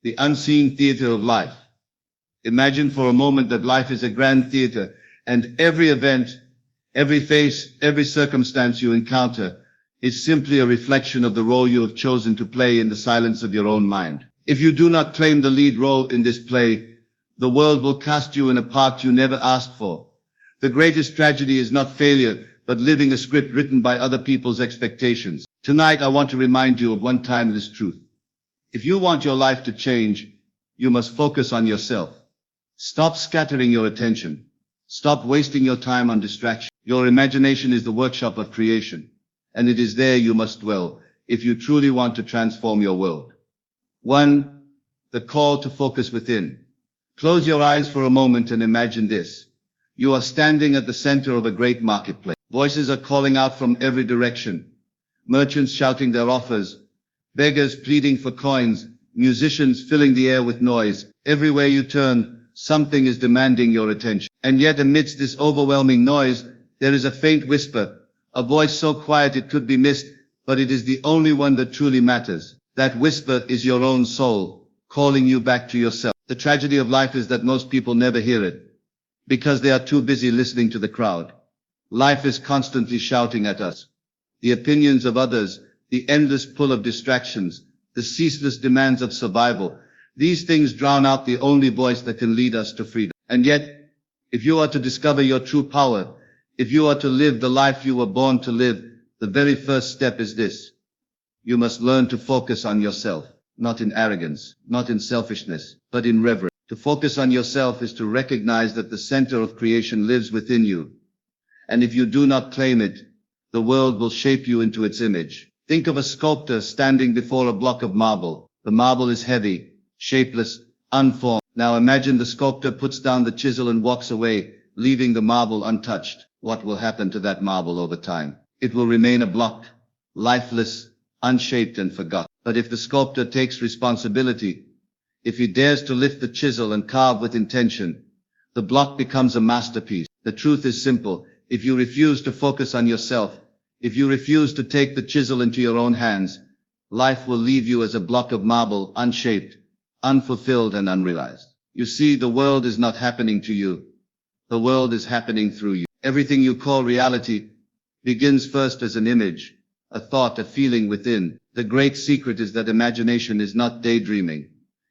the unseen theater of life. Imagine for a moment that life is a grand theater, and every event, every face, every circumstance you encounter is simply a reflection of the role you have chosen to play in the silence of your own mind. If you do not claim the lead role in this play, the world will cast you in a part you never asked for. The greatest tragedy is not failure, but living a script written by other people's expectations. Tonight I want to remind you of one timeless truth. If you want your life to change, you must focus on yourself. Stop scattering your attention. Stop wasting your time on distraction. Your imagination is the workshop of creation, and it is there you must dwell if you truly want to transform your world. 1. The call to focus within. Close your eyes for a moment and imagine this. You are standing at the center of a great marketplace. Voices are calling out from every direction. Merchants shouting their offers, beggars pleading for coins, musicians filling the air with noise. Everywhere you turn, something is demanding your attention. And yet amidst this overwhelming noise, there is a faint whisper, a voice so quiet it could be missed, but it is the only one that truly matters. That whisper is your own soul, calling you back to yourself. The tragedy of life is that most people never hear it, because they are too busy listening to the crowd. Life is constantly shouting at us. The opinions of others, the endless pull of distractions, the ceaseless demands of survival, these things drown out the only voice that can lead us to freedom. And yet, if you are to discover your true power, if you are to live the life you were born to live, the very first step is this. You must learn to focus on yourself, not in arrogance, not in selfishness, but in reverence. To focus on yourself is to recognize that the center of creation lives within you. And if you do not claim it, the world will shape you into its image. Think of a sculptor standing before a block of marble. The marble is heavy, shapeless, unformed. Now imagine the sculptor puts down the chisel and walks away, leaving the marble untouched. What will happen to that marble over time? It will remain a block, lifeless, unshaped and forgotten. But if the sculptor takes responsibility, if he dares to lift the chisel and carve with intention, the block becomes a masterpiece. The truth is simple. If you refuse to focus on yourself, if you refuse to take the chisel into your own hands, life will leave you as a block of marble, unshaped, unfulfilled and unrealized. You see, the world is not happening to you. The world is happening through you. Everything you call reality begins first as an image, a thought, a feeling within. The great secret is that imagination is not daydreaming.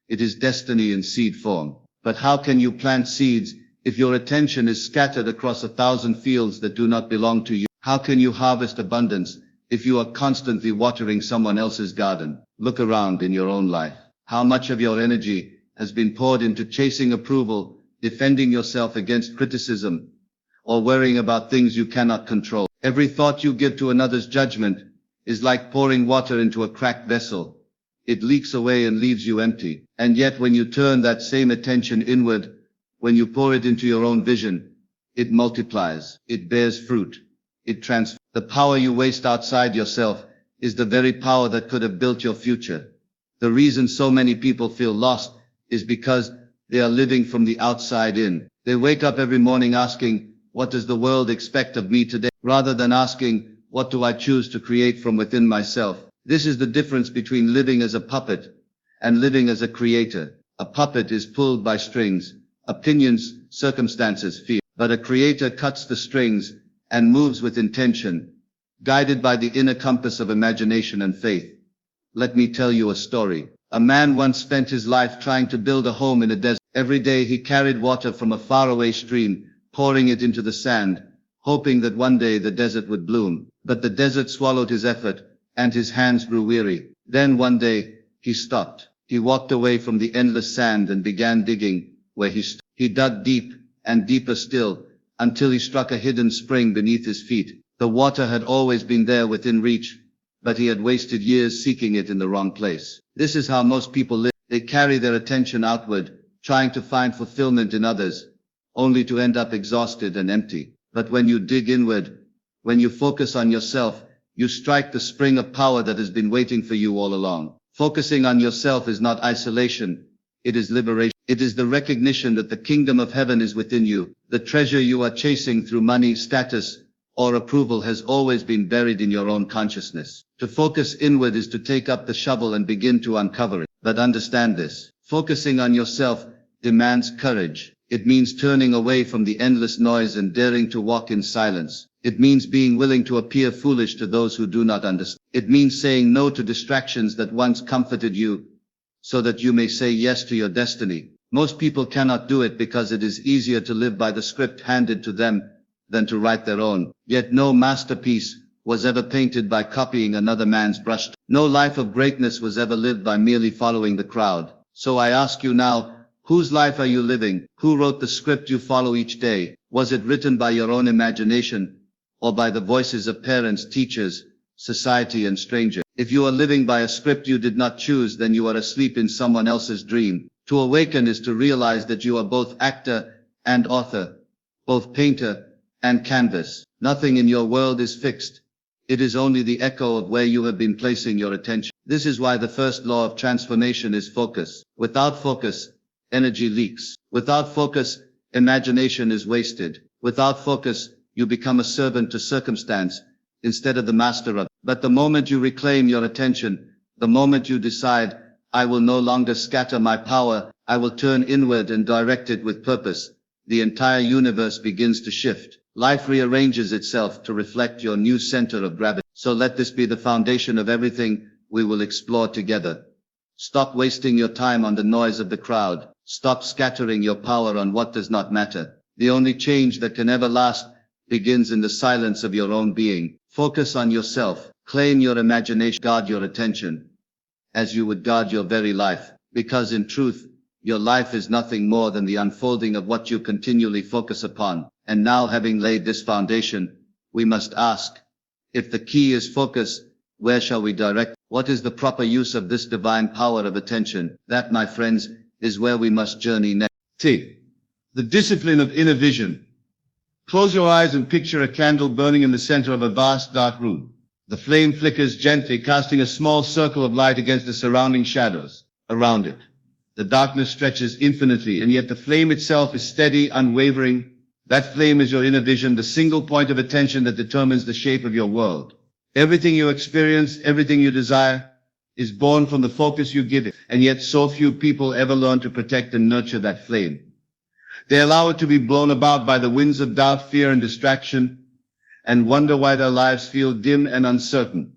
It is destiny in seed form. But how can you plant seeds if your attention is scattered across 1,000 fields that do not belong to you? How can you harvest abundance if you are constantly watering someone else's garden? Look around in your own life. How much of your energy has been poured into chasing approval, defending yourself against criticism, or worrying about things you cannot control? Every thought you give to another's judgment is like pouring water into a cracked vessel. It leaks away and leaves you empty. And yet when you turn that same attention inward, when you pour it into your own vision, it multiplies, it bears fruit, it transforms. The power you waste outside yourself is the very power that could have built your future. The reason so many people feel lost is because they are living from the outside in. They wake up every morning asking, what does the world expect of me today? Rather than asking, what do I choose to create from within myself? This is the difference between living as a puppet and living as a creator. A puppet is pulled by strings, opinions, circumstances, fear. But a creator cuts the strings and moves with intention, guided by the inner compass of imagination and faith. Let me tell you a story. A man once spent his life trying to build a home in a desert. Every day he carried water from a faraway stream, pouring it into the sand, hoping that one day the desert would bloom. But the desert swallowed his effort, and his hands grew weary. Then one day, he stopped. He walked away from the endless sand and began digging where he stood. He dug deep, and deeper still, until he struck a hidden spring beneath his feet. The water had always been there within reach, but he had wasted years seeking it in the wrong place. This is how most people live. They carry their attention outward, trying to find fulfillment in others, only to end up exhausted and empty. But when you dig inward, when you focus on yourself, you strike the spring of power that has been waiting for you all along. Focusing on yourself is not isolation, it is liberation. It is the recognition that the kingdom of heaven is within you. The treasure you are chasing through money, status, or approval has always been buried in your own consciousness. To focus inward is to take up the shovel and begin to uncover it. But understand this. Focusing on yourself demands courage. It means turning away from the endless noise and daring to walk in silence. It means being willing to appear foolish to those who do not understand. It means saying no to distractions that once comforted you, so that you may say yes to your destiny. Most people cannot do it because it is easier to live by the script handed to them than to write their own. Yet no masterpiece was ever painted by copying another man's brush. No life of greatness was ever lived by merely following the crowd. So I ask you now, whose life are you living? Who wrote the script you follow each day? Was it written by your own imagination, or by the voices of parents, teachers, society, and strangers? If you are living by a script you did not choose, then you are asleep in someone else's dream. To awaken is to realize that you are both actor and author, both painter and canvas. Nothing in your world is fixed. It is only the echo of where you have been placing your attention. This is why the first law of transformation is focus. Without focus, energy leaks. Without focus, imagination is wasted. Without focus, you become a servant to circumstance instead of the master of it. But the moment you reclaim your attention, the moment you decide, I will no longer scatter my power, I will turn inward and direct it with purpose, the entire universe begins to shift. Life rearranges itself to reflect your new center of gravity. So let this be the foundation of everything we will explore together. Stop wasting your time on the noise of the crowd. Stop scattering your power on what does not matter. The only change that can ever last begins in the silence of your own being. Focus on yourself. Claim your imagination. Guard your attention as you would guard your very life. Because in truth, your life is nothing more than the unfolding of what you continually focus upon. And now, having laid this foundation, we must ask, if the key is focus, where shall we direct? What is the proper use of this divine power of attention? That, my friends, is where we must journey next. T. The discipline of inner vision. Close your eyes and picture a candle burning in the center of a vast dark room. The flame flickers gently, casting a small circle of light against the surrounding shadows around it. The darkness stretches infinitely, and yet the flame itself is steady, unwavering. That flame is your inner vision, the single point of attention that determines the shape of your world. Everything you experience, everything you desire, is born from the focus you give it. And yet so few people ever learn to protect and nurture that flame. They allow it to be blown about by the winds of doubt, fear, and distraction, and wonder why their lives feel dim and uncertain.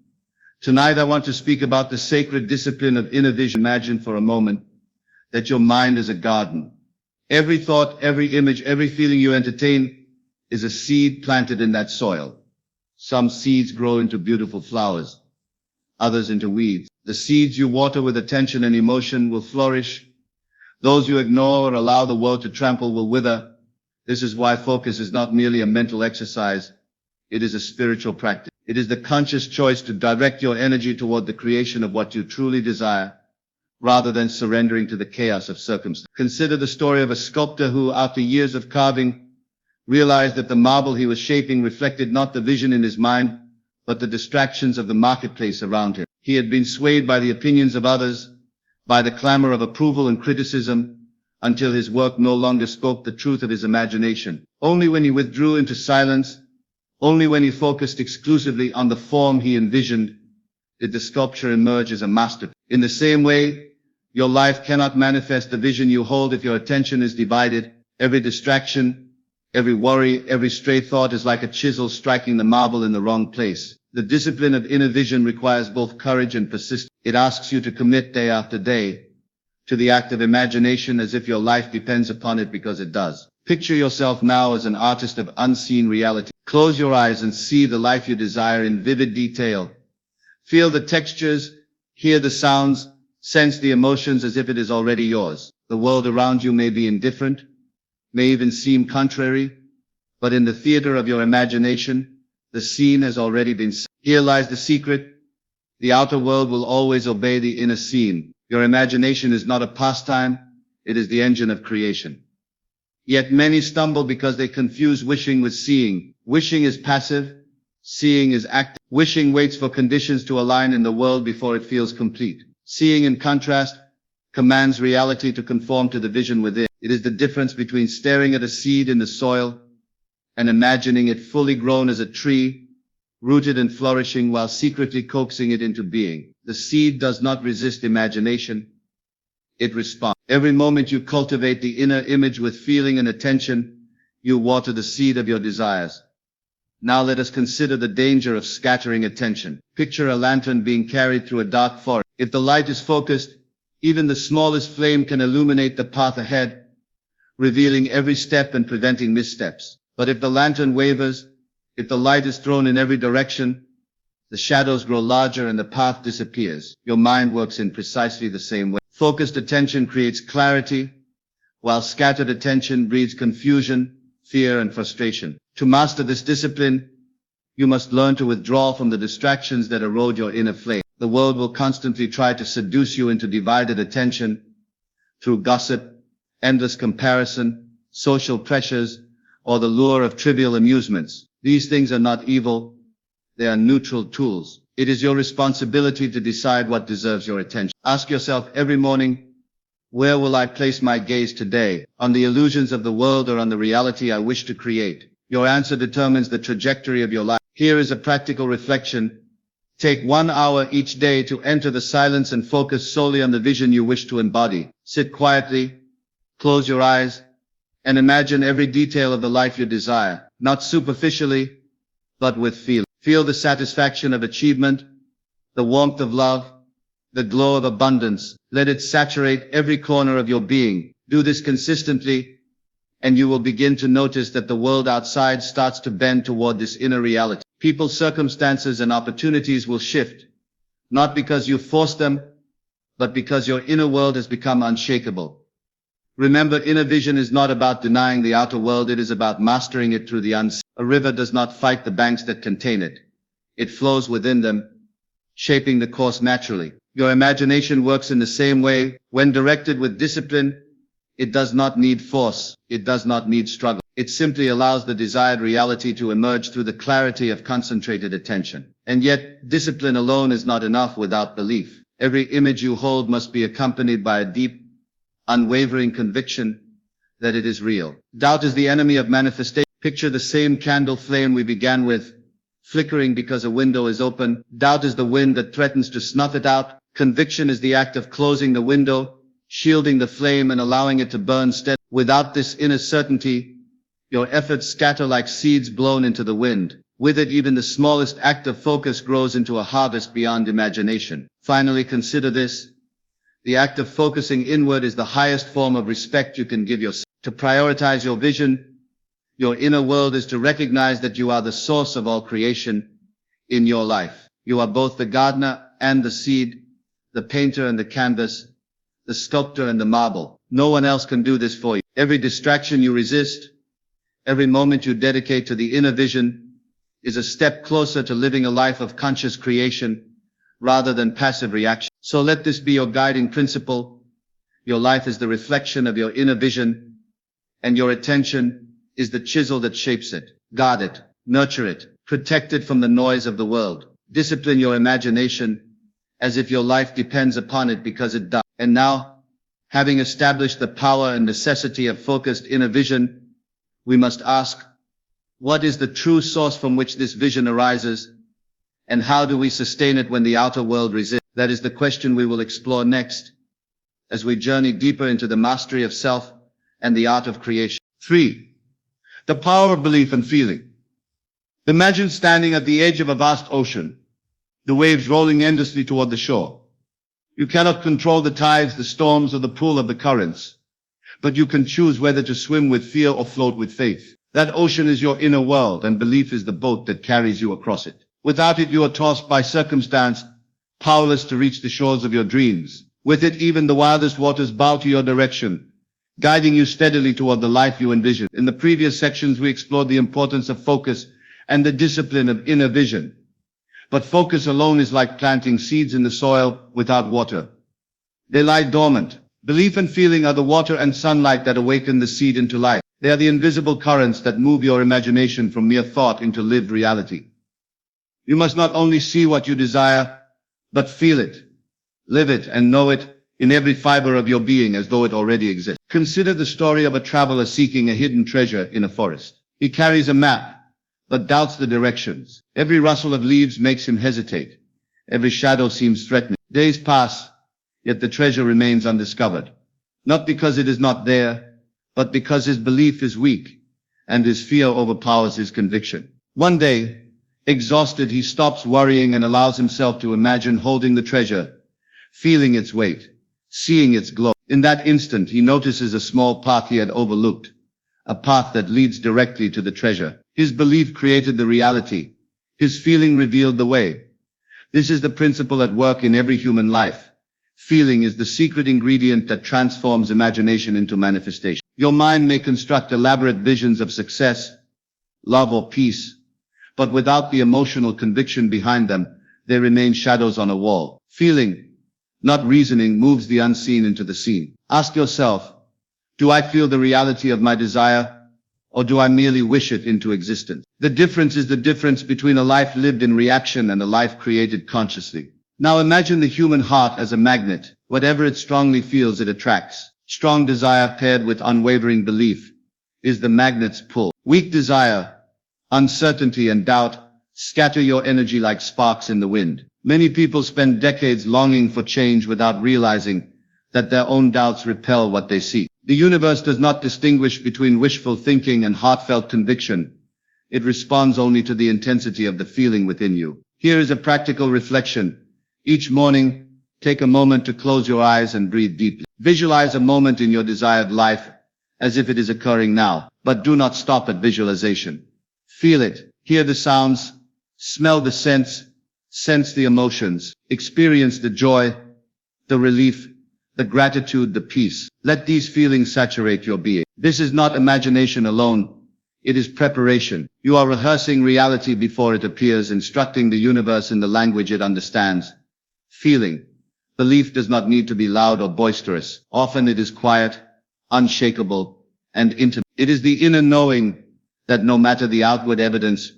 Tonight I want to speak about the sacred discipline of inner vision. Imagine for a moment that your mind is a garden. Every thought, every image, every feeling you entertain is a seed planted in that soil. Some seeds grow into beautiful flowers, others into weeds. The seeds you water with attention and emotion will flourish. Those you ignore or allow the world to trample will wither. This is why focus is not merely a mental exercise. It is a spiritual practice. It is the conscious choice to direct your energy toward the creation of what you truly desire, rather than surrendering to the chaos of circumstance. Consider the story of a sculptor who, after years of carving, realized that the marble he was shaping reflected not the vision in his mind, but the distractions of the marketplace around him. He had been swayed by the opinions of others, by the clamor of approval and criticism, until his work no longer spoke the truth of his imagination. Only when he withdrew into silence, only when he focused exclusively on the form he envisioned, did the sculpture emerge as a masterpiece. In the same way, your life cannot manifest the vision you hold if your attention is divided. Every distraction, every worry, every stray thought is like a chisel striking the marble in the wrong place. The discipline of inner vision requires both courage and persistence. It asks you to commit day after day to the act of imagination as if your life depends upon it, because it does. Picture yourself now as an artist of unseen reality. Close your eyes and see the life you desire in vivid detail. Feel the textures, hear the sounds, sense the emotions as if it is already yours. The world around you may be indifferent, may even seem contrary, but in the theater of your imagination, the scene has already been set. Here lies the secret. The outer world will always obey the inner scene. Your imagination is not a pastime, it is the engine of creation. Yet many stumble because they confuse wishing with seeing. Wishing is passive, seeing is active. Wishing waits for conditions to align in the world before it feels complete. Seeing, in contrast, commands reality to conform to the vision within. It is the difference between staring at a seed in the soil and imagining it fully grown as a tree, rooted and flourishing while secretly coaxing it into being. The seed does not resist imagination. it responds. Every moment you cultivate the inner image with feeling and attention, you water the seed of your desires. Now let us consider the danger of scattering attention. Picture a lantern being carried through a dark forest. If the light is focused, even the smallest flame can illuminate the path ahead, revealing every step and preventing missteps. But if the lantern wavers, if the light is thrown in every direction, the shadows grow larger and the path disappears. Your mind works in precisely the same way. Focused attention creates clarity, while scattered attention breeds confusion, fear, and frustration. To master this discipline, you must learn to withdraw from the distractions that erode your inner flame. The world will constantly try to seduce you into divided attention through gossip, endless comparison, social pressures, or the lure of trivial amusements. These things are not evil, they are neutral tools. It is your responsibility to decide what deserves your attention. Ask yourself every morning, where will I place my gaze today? On the illusions of the world or on the reality I wish to create? Your answer determines the trajectory of your life. Here is a practical reflection. Take 1 hour each day to enter the silence and focus solely on the vision you wish to embody. Sit quietly, close your eyes, and imagine every detail of the life you desire, not superficially, but with feeling. Feel the satisfaction of achievement, the warmth of love, the glow of abundance. Let it saturate every corner of your being. Do this consistently, and you will begin to notice that the world outside starts to bend toward this inner reality. People, circumstances, and opportunities will shift, not because you forced them, but because your inner world has become unshakable. Remember, inner vision is not about denying the outer world, it is about mastering it through the unseen. A river does not fight the banks that contain it. It flows within them, shaping the course naturally. Your imagination works in the same way. When directed with discipline, it does not need force, it does not need struggle. It simply allows the desired reality to emerge through the clarity of concentrated attention. And yet, discipline alone is not enough without belief. Every image you hold must be accompanied by a deep, unwavering conviction that it is real. Doubt is the enemy of manifestation. Picture the same candle flame we began with, flickering because a window is open. Doubt is the wind that threatens to snuff it out. Conviction is the act of closing the window, shielding the flame and allowing it to burn steadily. Without this inner certainty, your efforts scatter like seeds blown into the wind. With it, even the smallest act of focus grows into a harvest beyond imagination. Finally, consider this. The act of focusing inward is the highest form of respect you can give yourself. To prioritize your vision, your inner world, is to recognize that you are the source of all creation in your life. You are both the gardener and the seed, the painter and the canvas, the sculptor and the marble. No one else can do this for you. Every distraction you resist, every moment you dedicate to the inner vision, is a step closer to living a life of conscious creation rather than passive reaction. So let this be your guiding principle. Your life is the reflection of your inner vision, and your attention is the chisel that shapes it. Guard it, nurture it, protect it from the noise of the world. Discipline your imagination as if your life depends upon it, because it does. And now, having established the power and necessity of focused inner vision, we must ask, what is the true source from which this vision arises, and how do we sustain it when the outer world resists? That is the question we will explore next, as we journey deeper into the mastery of self and the art of creation. 3. The power of belief and feeling. Imagine standing at the edge of a vast ocean, the waves rolling endlessly toward the shore. You cannot control the tides, the storms, or the pull of the currents, but you can choose whether to swim with fear or float with faith. That ocean is your inner world, and belief is the boat that carries you across it. Without it, you are tossed by circumstance, powerless to reach the shores of your dreams. With it, even the wildest waters bow to your direction, guiding you steadily toward the life you envision. In the previous sections, we explored the importance of focus and the discipline of inner vision. But focus alone is like planting seeds in the soil without water. They lie dormant. Belief and feeling are the water and sunlight that awaken the seed into life. They are the invisible currents that move your imagination from mere thought into lived reality. You must not only see what you desire, but feel it, live it, and know it in every fiber of your being as though it already exists. Consider the story of a traveler seeking a hidden treasure in a forest. He carries a map, but doubts the directions. Every rustle of leaves makes him hesitate. Every shadow seems threatening. Days pass, yet the treasure remains undiscovered. Not because it is not there, but because his belief is weak, and his fear overpowers his conviction. One day, exhausted, he stops worrying and allows himself to imagine holding the treasure, feeling its weight, seeing its glow. In that instant, he notices a small path he had overlooked, a path that leads directly to the treasure. His belief created the reality. His feeling revealed the way. This is the principle at work in every human life. Feeling is the secret ingredient that transforms imagination into manifestation. Your mind may construct elaborate visions of success, love, or peace, but without the emotional conviction behind them, they remain shadows on a wall. Feeling, not reasoning, moves the unseen into the seen. Ask yourself, do I feel the reality of my desire, or do I merely wish it into existence? The difference is the difference between a life lived in reaction and a life created consciously. Now imagine the human heart as a magnet. Whatever it strongly feels, it attracts. Strong desire paired with unwavering belief is the magnet's pull. Weak desire, uncertainty, and doubt scatter your energy like sparks in the wind. Many people spend decades longing for change without realizing that their own doubts repel what they seek. The universe does not distinguish between wishful thinking and heartfelt conviction. It responds only to the intensity of the feeling within you. Here is a practical reflection. Each morning, take a moment to close your eyes and breathe deeply. Visualize a moment in your desired life as if it is occurring now, but do not stop at visualization. Feel it, hear the sounds, smell the scents, sense the emotions, experience the joy, the relief, the gratitude, the peace. Let these feelings saturate your being. This is not imagination alone. It is preparation. You are rehearsing reality before it appears, instructing the universe in the language it understands. Feeling. Belief does not need to be loud or boisterous. Often it is quiet, unshakable, and intimate. It is the inner knowing that no matter the outward evidence,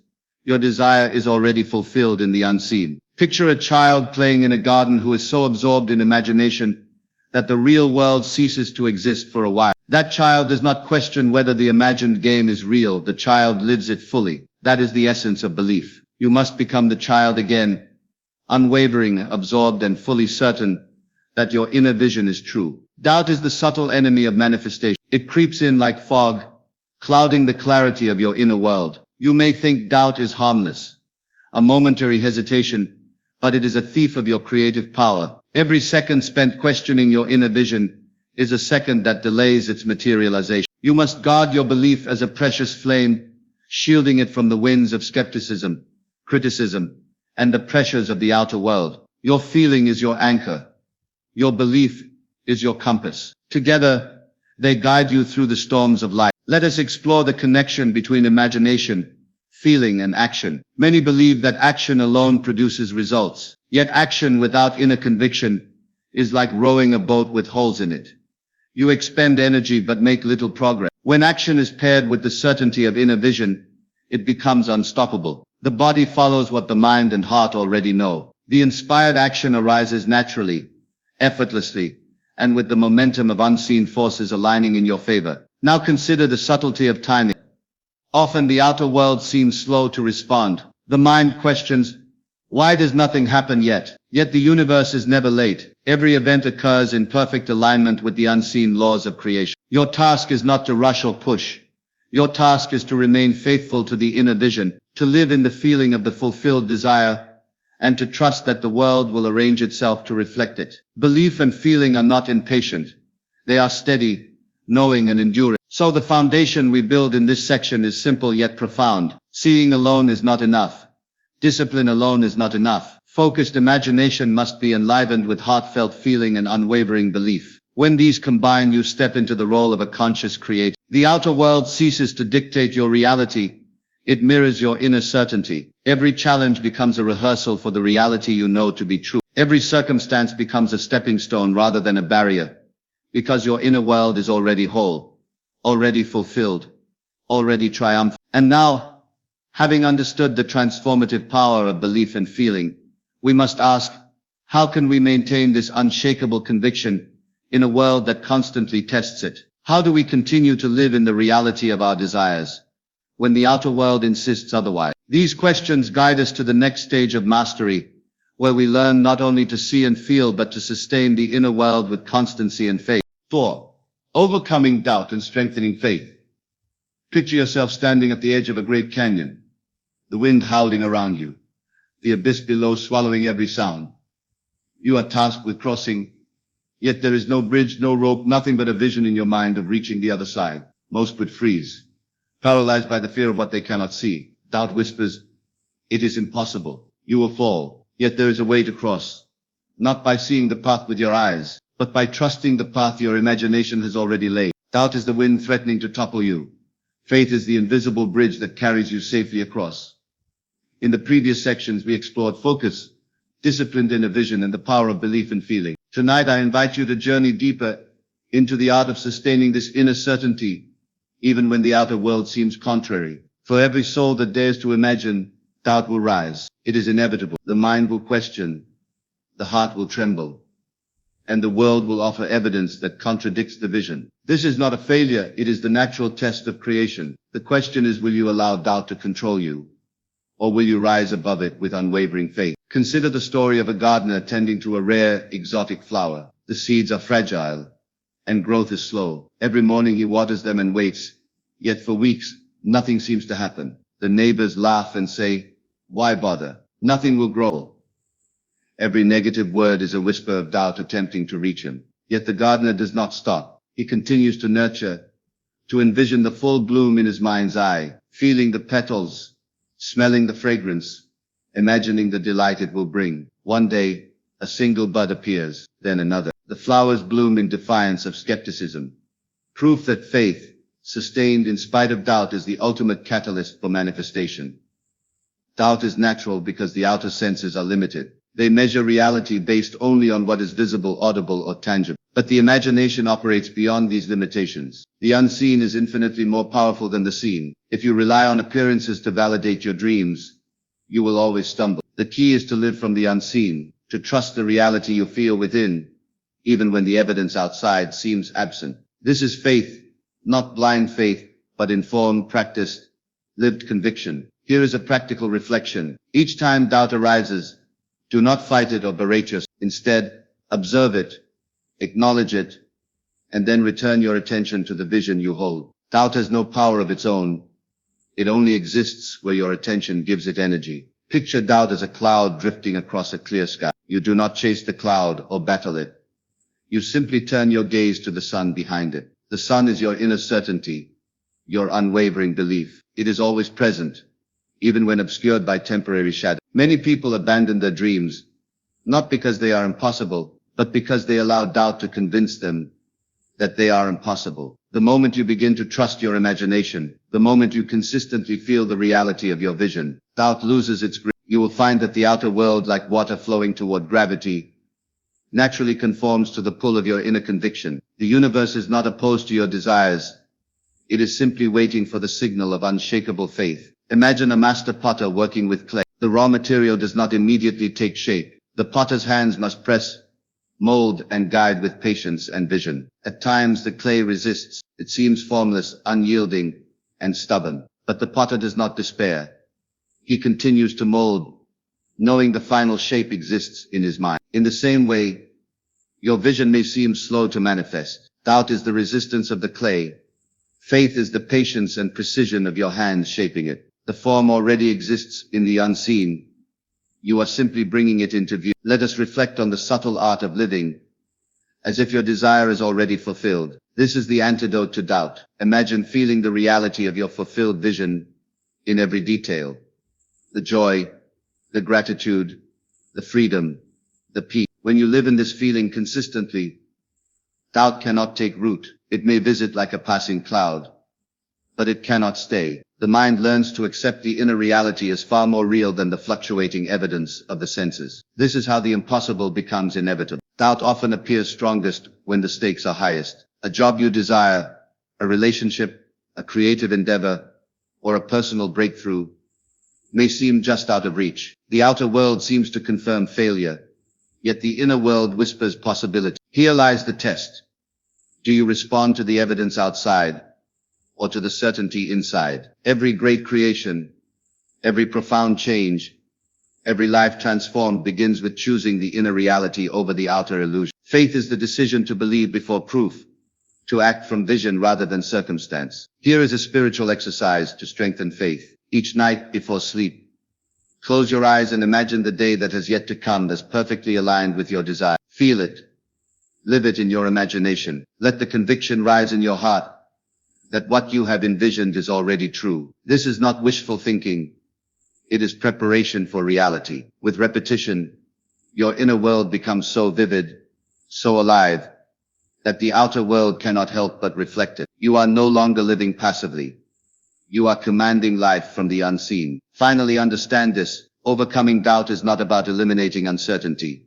your desire is already fulfilled in the unseen. Picture a child playing in a garden who is so absorbed in imagination that the real world ceases to exist for a while. That child does not question whether the imagined game is real. The child lives it fully. That is the essence of belief. You must become the child again, unwavering, absorbed, and fully certain that your inner vision is true. Doubt is the subtle enemy of manifestation. It creeps in like fog, clouding the clarity of your inner world. You may think doubt is harmless, a momentary hesitation, but it is a thief of your creative power. Every second spent questioning your inner vision is a second that delays its materialization. You must guard your belief as a precious flame, shielding it from the winds of skepticism, criticism, and the pressures of the outer world. Your feeling is your anchor. Your belief is your compass. Together, they guide you through the storms of life. Let us explore the connection between imagination, feeling, and action. Many believe that action alone produces results. Yet action without inner conviction is like rowing a boat with holes in it. You expend energy but make little progress. When action is paired with the certainty of inner vision, it becomes unstoppable. The body follows what the mind and heart already know. The inspired action arises naturally, effortlessly, and with the momentum of unseen forces aligning in your favor. Now consider the subtlety of timing. Often the outer world seems slow to respond. The mind questions, why does nothing happen yet? Yet the universe is never late. Every event occurs in perfect alignment with the unseen laws of creation. Your task is not to rush or push. Your task is to remain faithful to the inner vision, to live in the feeling of the fulfilled desire, and to trust that the world will arrange itself to reflect it. Belief and feeling are not impatient. They are steady, knowing, and enduring. So the foundation we build in this section is simple yet profound. Seeing alone is not enough. Discipline alone is not enough. Focused imagination must be enlivened with heartfelt feeling and unwavering belief. When these combine, you step into the role of a conscious creator. The outer world ceases to dictate your reality. It mirrors your inner certainty. Every challenge becomes a rehearsal for the reality you know to be true. Every circumstance becomes a stepping stone rather than a barrier, because your inner world is already whole, already fulfilled, already triumphant. And now, having understood the transformative power of belief and feeling, we must ask, how can we maintain this unshakable conviction in a world that constantly tests it? How do we continue to live in the reality of our desires when the outer world insists otherwise? These questions guide us to the next stage of mastery, where we learn not only to see and feel, but to sustain the inner world with constancy and faith. 4. Overcoming doubt and strengthening faith. Picture yourself standing at the edge of a great canyon, the wind howling around you, the abyss below swallowing every sound. You are tasked with crossing, yet there is no bridge, no rope, nothing but a vision in your mind of reaching the other side. Most would freeze, paralyzed by the fear of what they cannot see. Doubt whispers, "It is impossible. You will fall." Yet there is a way to cross, not by seeing the path with your eyes, but by trusting the path your imagination has already laid. Doubt is the wind threatening to topple you. Faith is the invisible bridge that carries you safely across. In the previous sections, we explored focus, disciplined inner vision, and the power of belief and feeling. Tonight, I invite you to journey deeper into the art of sustaining this inner certainty, even when the outer world seems contrary. For every soul that dares to imagine, doubt will rise. It is inevitable. The mind will question, the heart will tremble, and the world will offer evidence that contradicts the vision. This is not a failure, it is the natural test of creation. The question is, will you allow doubt to control you, or will you rise above it with unwavering faith? Consider the story of a gardener tending to a rare, exotic flower. The seeds are fragile, and growth is slow. Every morning he waters them and waits, yet for weeks, nothing seems to happen. The neighbors laugh and say, "Why bother? Nothing will grow." Every negative word is a whisper of doubt attempting to reach him. Yet the gardener does not stop. He continues to nurture, to envision the full bloom in his mind's eye, feeling the petals, smelling the fragrance, imagining the delight it will bring. One day, a single bud appears, then another. The flowers bloom in defiance of skepticism. Proof that faith, sustained in spite of doubt, is the ultimate catalyst for manifestation. Doubt is natural because the outer senses are limited. They measure reality based only on what is visible, audible, or tangible. But the imagination operates beyond these limitations. The unseen is infinitely more powerful than the seen. If you rely on appearances to validate your dreams, you will always stumble. The key is to live from the unseen, to trust the reality you feel within, even when the evidence outside seems absent. This is faith, not blind faith, but informed, practiced, lived conviction. Here is a practical reflection. Each time doubt arises, do not fight it or berate yourself. Instead, observe it, acknowledge it, and then return your attention to the vision you hold. Doubt has no power of its own. It only exists where your attention gives it energy. Picture doubt as a cloud drifting across a clear sky. You do not chase the cloud or battle it. You simply turn your gaze to the sun behind it. The sun is your inner certainty, your unwavering belief. It is always present, even when obscured by temporary shadow. Many people abandon their dreams, not because they are impossible, but because they allow doubt to convince them that they are impossible. The moment you begin to trust your imagination, the moment you consistently feel the reality of your vision, doubt loses its grip. You will find that the outer world, like water flowing toward gravity, naturally conforms to the pull of your inner conviction. The universe is not opposed to your desires. It is simply waiting for the signal of unshakable faith. Imagine a master potter working with clay. The raw material does not immediately take shape. The potter's hands must press, mold, and guide with patience and vision. At times the clay resists. It seems formless, unyielding, and stubborn. But the potter does not despair. He continues to mold, knowing the final shape exists in his mind. In the same way, your vision may seem slow to manifest. Doubt is the resistance of the clay. Faith is the patience and precision of your hands shaping it. The form already exists in the unseen. You are simply bringing it into view. Let us reflect on the subtle art of living, as if your desire is already fulfilled. This is the antidote to doubt. Imagine feeling the reality of your fulfilled vision in every detail. The joy, the gratitude, the freedom, the peace. When you live in this feeling consistently, doubt cannot take root. It may visit like a passing cloud, but it cannot stay. The mind learns to accept the inner reality as far more real than the fluctuating evidence of the senses. This is how the impossible becomes inevitable. Doubt often appears strongest when the stakes are highest. A job you desire, a relationship, a creative endeavor, or a personal breakthrough may seem just out of reach. The outer world seems to confirm failure, yet the inner world whispers possibility. Here lies the test. Do you respond to the evidence outside, or to the certainty inside? Every great creation, every profound change, Every life transformed begins with choosing the inner reality over the outer illusion. Faith is the decision to believe before proof, to act from vision rather than circumstance. Here is a spiritual exercise to strengthen faith. Each night before sleep, close your eyes and imagine the day that has yet to come as perfectly aligned with your desire. Feel it. Live it in your imagination. Let the conviction rise in your heart that what you have envisioned is already true. This is not wishful thinking. It is preparation for reality. With repetition, your inner world becomes so vivid, so alive, that the outer world cannot help but reflect it. You are no longer living passively. You are commanding life from the unseen. Finally, understand this. Overcoming doubt is not about eliminating uncertainty.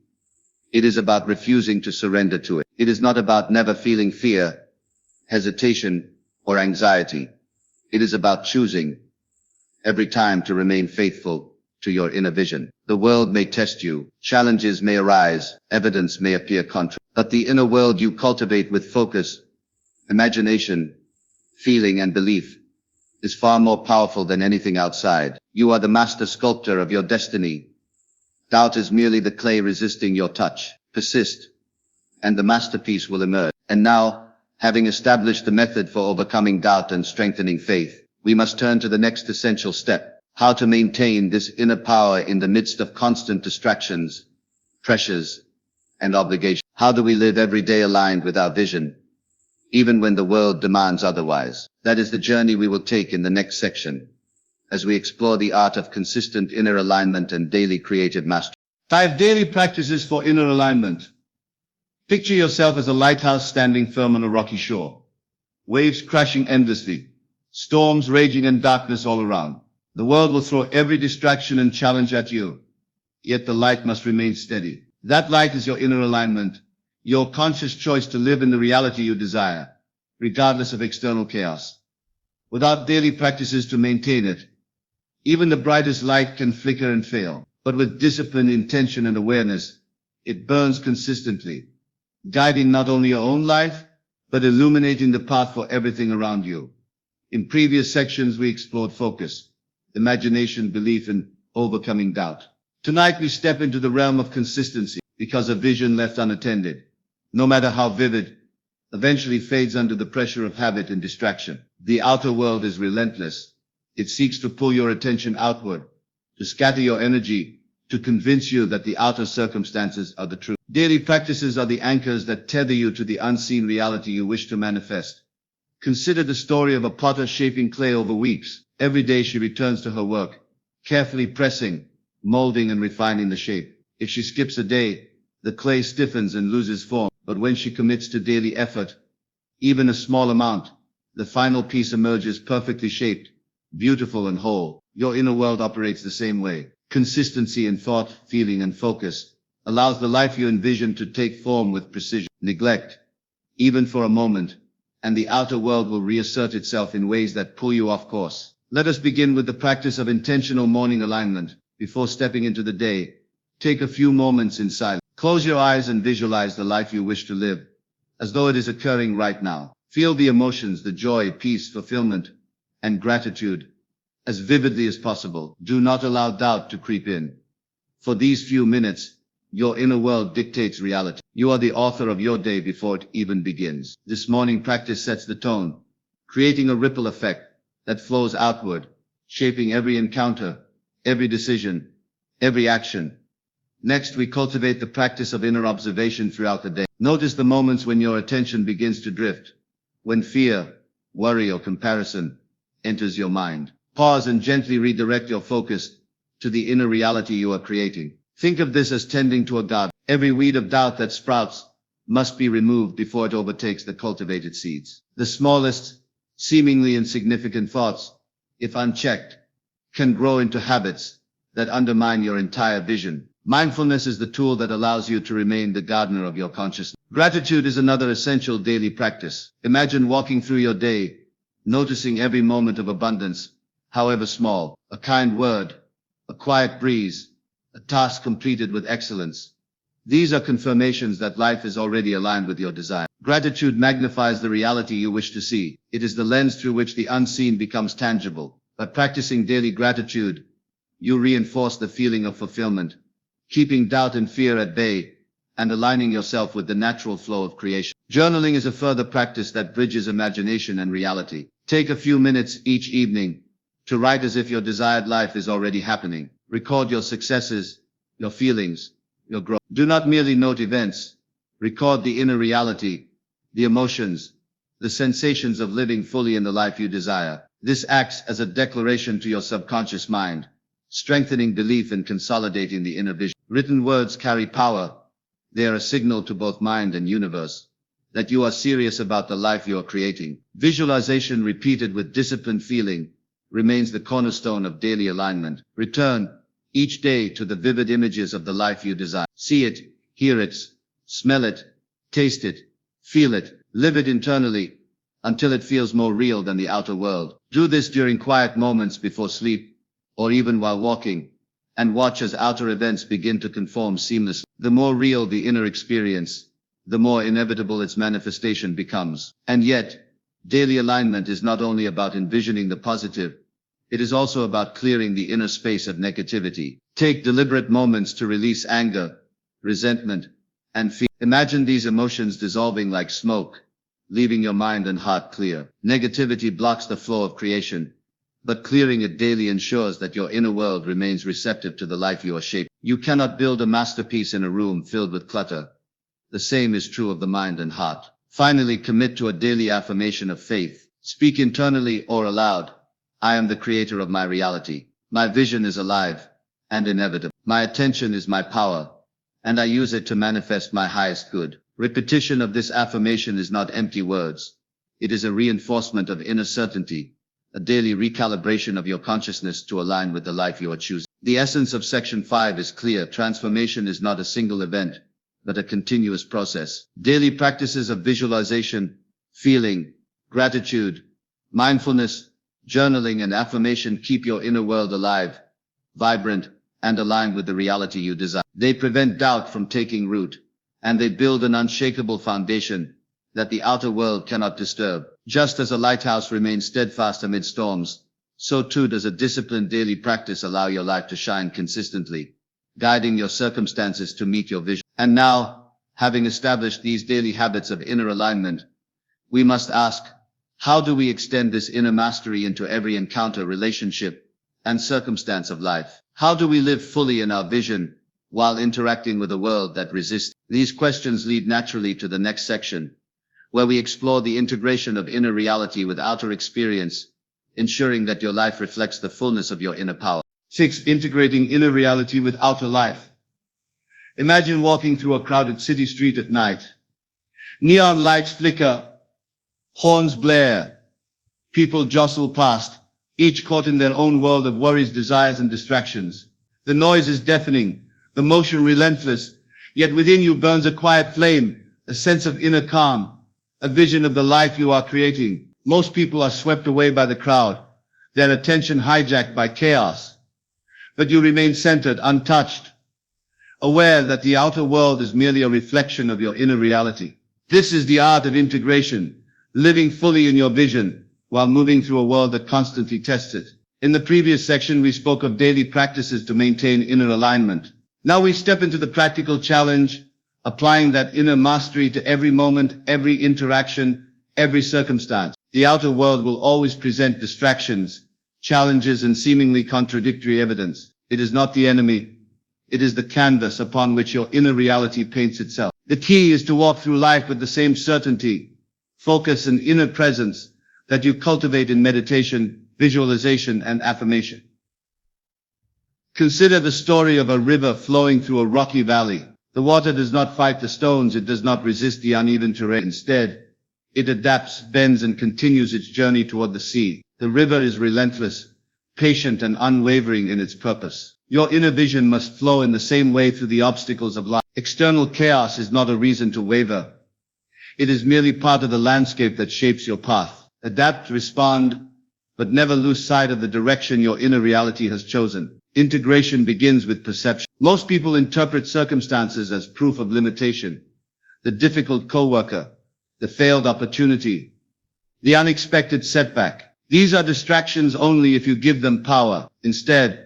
It is about refusing to surrender to it. It is not about never feeling fear, hesitation, or anxiety. It is about choosing every time to remain faithful to your inner vision. The world may test you, challenges may arise, evidence may appear contrary, but the inner world you cultivate with focus, imagination, feeling, and belief is far more powerful than anything outside. You are the master sculptor of your destiny. Doubt is merely the clay resisting your touch. Persist, and the masterpiece will emerge. And now, having established the method for overcoming doubt and strengthening faith, we must turn to the next essential step: how to maintain this inner power in the midst of constant distractions, pressures, and obligations. How do we live every day aligned with our vision, even when the world demands otherwise? That is the journey we will take in the next section, as we explore the art of consistent inner alignment and daily creative mastery. 5 daily practices for inner alignment. Picture yourself as a lighthouse standing firm on a rocky shore. Waves crashing endlessly, storms raging and darkness all around. The world will throw every distraction and challenge at you, yet the light must remain steady. That light is your inner alignment, your conscious choice to live in the reality you desire, regardless of external chaos. Without daily practices to maintain it, even the brightest light can flicker and fail. But with discipline, intention, and awareness, it burns consistently, guiding not only your own life, but illuminating the path for everything around you. In previous sections, we explored focus, imagination, belief, and overcoming doubt. Tonight, we step into the realm of consistency, because a vision left unattended, no matter how vivid, eventually fades under the pressure of habit and distraction. The outer world is relentless. It seeks to pull your attention outward, to scatter your energy, to convince you that the outer circumstances are the truth. Daily practices are the anchors that tether you to the unseen reality you wish to manifest. Consider the story of a potter shaping clay over weeks. Every day she returns to her work, carefully pressing, molding, and refining the shape. If she skips a day, the clay stiffens and loses form. But when she commits to daily effort, even a small amount, the final piece emerges perfectly shaped, beautiful, and whole. Your inner world operates the same way. Consistency in thought, feeling, and focus allows the life you envision to take form with precision. Neglect, even for a moment, and the outer world will reassert itself in ways that pull you off course. Let us begin with the practice of intentional morning alignment. Before stepping into the day, take a few moments in silence. Close your eyes and visualize the life you wish to live, as though it is occurring right now. Feel the emotions, the joy, peace, fulfillment, and gratitude as vividly as possible. Do not allow doubt to creep in. For these few minutes, your inner world dictates reality. You are the author of your day before it even begins. This morning practice sets the tone, creating a ripple effect that flows outward, shaping every encounter, every decision, every action. Next, we cultivate the practice of inner observation throughout the day. Notice the moments when your attention begins to drift, when fear, worry, or comparison enters your mind. Pause and gently redirect your focus to the inner reality you are creating. Think of this as tending to a garden. Every weed of doubt that sprouts must be removed before it overtakes the cultivated seeds. The smallest, seemingly insignificant thoughts, if unchecked, can grow into habits that undermine your entire vision. Mindfulness is the tool that allows you to remain the gardener of your consciousness. Gratitude is another essential daily practice. Imagine walking through your day, noticing every moment of abundance, however small. A kind word, a quiet breeze, a task completed with excellence. These are confirmations that life is already aligned with your desire. Gratitude magnifies the reality you wish to see. It is the lens through which the unseen becomes tangible. By practicing daily gratitude, You reinforce the feeling of fulfillment, keeping doubt and fear at bay, and aligning yourself with the natural flow of creation. Journaling is a further practice that bridges imagination and reality. Take a few minutes each evening to write as if your desired life is already happening. Record your successes, your feelings, your growth. Do not merely note events. Record the inner reality, the emotions, the sensations of living fully in the life you desire. This acts as a declaration to your subconscious mind, strengthening belief and consolidating the inner vision. Written words carry power. They are a signal to both mind and universe that you are serious about the life you are creating. Visualization repeated with disciplined feeling remains the cornerstone of daily alignment. Return each day to the vivid images of the life you desire. See it, hear it, smell it, taste it, feel it, live it internally until it feels more real than the outer world. Do this during quiet moments before sleep or even while walking, and watch as outer events begin to conform seamlessly. The more real the inner experience, the more inevitable its manifestation becomes. And yet, daily alignment is not only about envisioning the positive, it is also about clearing the inner space of negativity. Take deliberate moments to release anger, resentment, and fear. Imagine these emotions dissolving like smoke, leaving your mind and heart clear. Negativity blocks the flow of creation, but clearing it daily ensures that your inner world remains receptive to the life you are shaping. You cannot build a masterpiece in a room filled with clutter. The same is true of the mind and heart. Finally, commit to a daily affirmation of faith. Speak internally or aloud. I am the creator of my reality. My vision is alive and inevitable. My attention is my power, and I use it to manifest my highest good. Repetition of this affirmation is not empty words. It is a reinforcement of inner certainty, a daily recalibration of your consciousness to align with the life you are choosing. The essence of Section 5 is clear. Transformation is not a single event, but a continuous process. Daily practices of visualization, feeling, gratitude, mindfulness, journaling, and affirmation keep your inner world alive, vibrant, and aligned with the reality you desire. They prevent doubt from taking root, and they build an unshakable foundation that the outer world cannot disturb. Just as a lighthouse remains steadfast amid storms, so too does a disciplined daily practice allow your life to shine consistently, guiding your circumstances to meet your vision. And now, having established these daily habits of inner alignment, we must ask, how do we extend this inner mastery into every encounter, relationship, and circumstance of life? How do we live fully in our vision while interacting with a world that resists? These questions lead naturally to the next section, where we explore the integration of inner reality with outer experience, ensuring that your life reflects the fullness of your inner power. 6. Integrating inner reality with outer life. Imagine walking through a crowded city street at night. Neon lights flicker, horns blare, people jostle past, each caught in their own world of worries, desires, and distractions. The noise is deafening, the motion relentless, yet within you burns a quiet flame, a sense of inner calm, a vision of the life you are creating. Most people are swept away by the crowd, their attention hijacked by chaos. But you remain centered, untouched, aware that the outer world is merely a reflection of your inner reality. This is the art of integration, living fully in your vision while moving through a world that constantly tests it. In the previous section, we spoke of daily practices to maintain inner alignment. Now we step into the practical challenge, applying that inner mastery to every moment, every interaction, every circumstance. The outer world will always present distractions, challenges, and seemingly contradictory evidence. It is not the enemy. It is the canvas upon which your inner reality paints itself. The key is to walk through life with the same certainty, focus, and inner presence that you cultivate in meditation, visualization, and affirmation. Consider the story of a river flowing through a rocky valley. The water does not fight the stones, it does not resist the uneven terrain. Instead, it adapts, bends, and continues its journey toward the sea. The river is relentless, patient, and unwavering in its purpose. Your inner vision must flow in the same way through the obstacles of life. External chaos is not a reason to waver. It is merely part of the landscape that shapes your path. Adapt, respond, but never lose sight of the direction your inner reality has chosen. Integration begins with perception. Most people interpret circumstances as proof of limitation. The difficult coworker, the failed opportunity, the unexpected setback. These are distractions only if you give them power. Instead,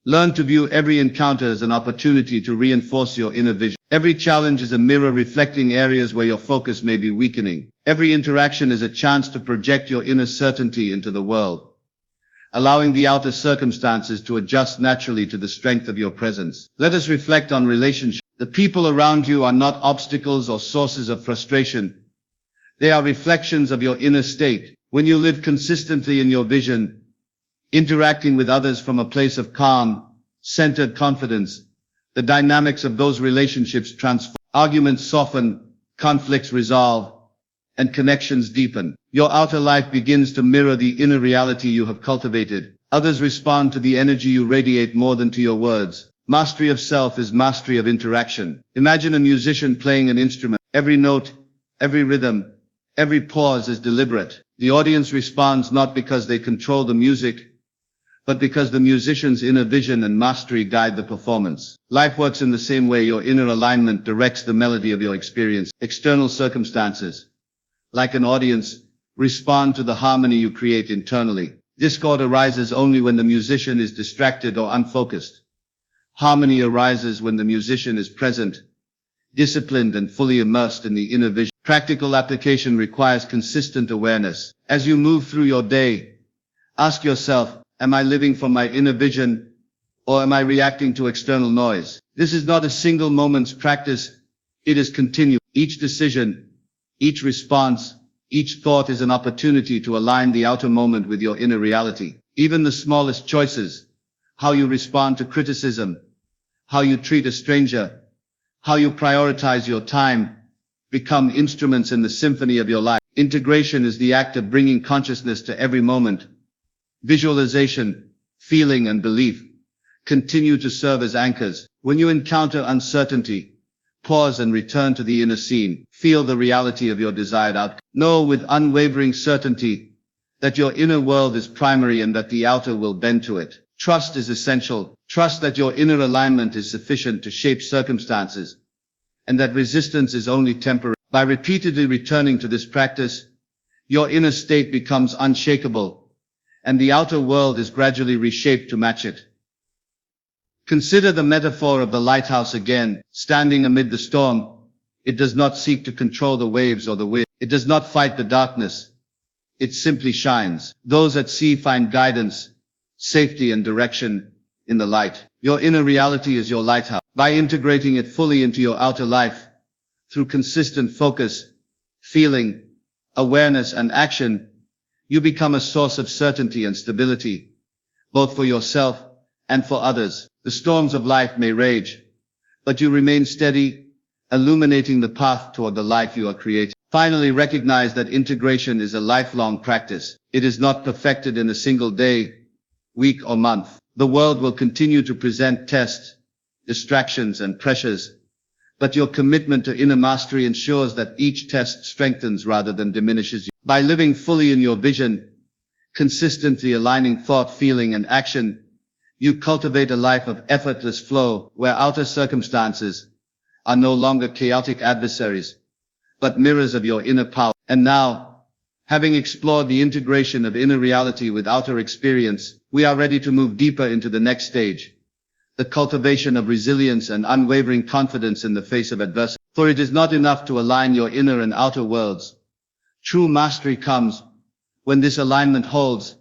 Learn to view every encounter as an opportunity to reinforce your inner vision. Every challenge is a mirror reflecting areas where your focus may be weakening. Every interaction is a chance to project your inner certainty into the world, allowing the outer circumstances to adjust naturally to the strength of your presence. Let us reflect on relationships. The people around you are not obstacles or sources of frustration. They are reflections of your inner state. When you live consistently in your vision, interacting with others from a place of calm, centered confidence, the dynamics of those relationships transform. Arguments soften, conflicts resolve, and connections deepen. Your outer life begins to mirror the inner reality you have cultivated. Others respond to the energy you radiate more than to your words. Mastery of self is mastery of interaction. Imagine a musician playing an instrument. Every note, every rhythm, every pause is deliberate. The audience responds not because they control the music, but because the musician's inner vision and mastery guide the performance. Life works in the same way. Your inner alignment directs the melody of your experience. External circumstances, like an audience, respond to the harmony you create internally. Discord arises only when the musician is distracted or unfocused. Harmony arises when the musician is present, disciplined and fully immersed in the inner vision. Practical application requires consistent awareness. As you move through your day, ask yourself, am I living from my inner vision, or am I reacting to external noise? This is not a single moment's practice, it is continuous. Each decision, each response, each thought is an opportunity to align the outer moment with your inner reality. Even the smallest choices, how you respond to criticism, how you treat a stranger, how you prioritize your time, become instruments in the symphony of your life. Integration is the act of bringing consciousness to every moment. Visualization, feeling and belief continue to serve as anchors. When you encounter uncertainty, pause and return to the inner scene. Feel the reality of your desired outcome. Know with unwavering certainty that your inner world is primary and that the outer will bend to it. Trust is essential. Trust that your inner alignment is sufficient to shape circumstances, and that resistance is only temporary. By repeatedly returning to this practice, your inner state becomes unshakable, and the outer world is gradually reshaped to match it. Consider the metaphor of the lighthouse again. Standing amid the storm, it does not seek to control the waves or the wind. It does not fight the darkness. It simply shines. Those at sea find guidance, safety and direction in the light. Your inner reality is your lighthouse. By integrating it fully into your outer life, through consistent focus, feeling, awareness and action, you become a source of certainty and stability, both for yourself and for others. The storms of life may rage, but you remain steady, illuminating the path toward the life you are creating. Finally, recognize that integration is a lifelong practice. It is not perfected in a single day, week or month. The world will continue to present tests, distractions and pressures, but your commitment to inner mastery ensures that each test strengthens rather than diminishes you. By living fully in your vision, consistently aligning thought, feeling and action, you cultivate a life of effortless flow where outer circumstances are no longer chaotic adversaries, but mirrors of your inner power. And now, having explored the integration of inner reality with outer experience, we are ready to move deeper into the next stage, the cultivation of resilience and unwavering confidence in the face of adversity. For it is not enough to align your inner and outer worlds. True mastery comes when this alignment holds,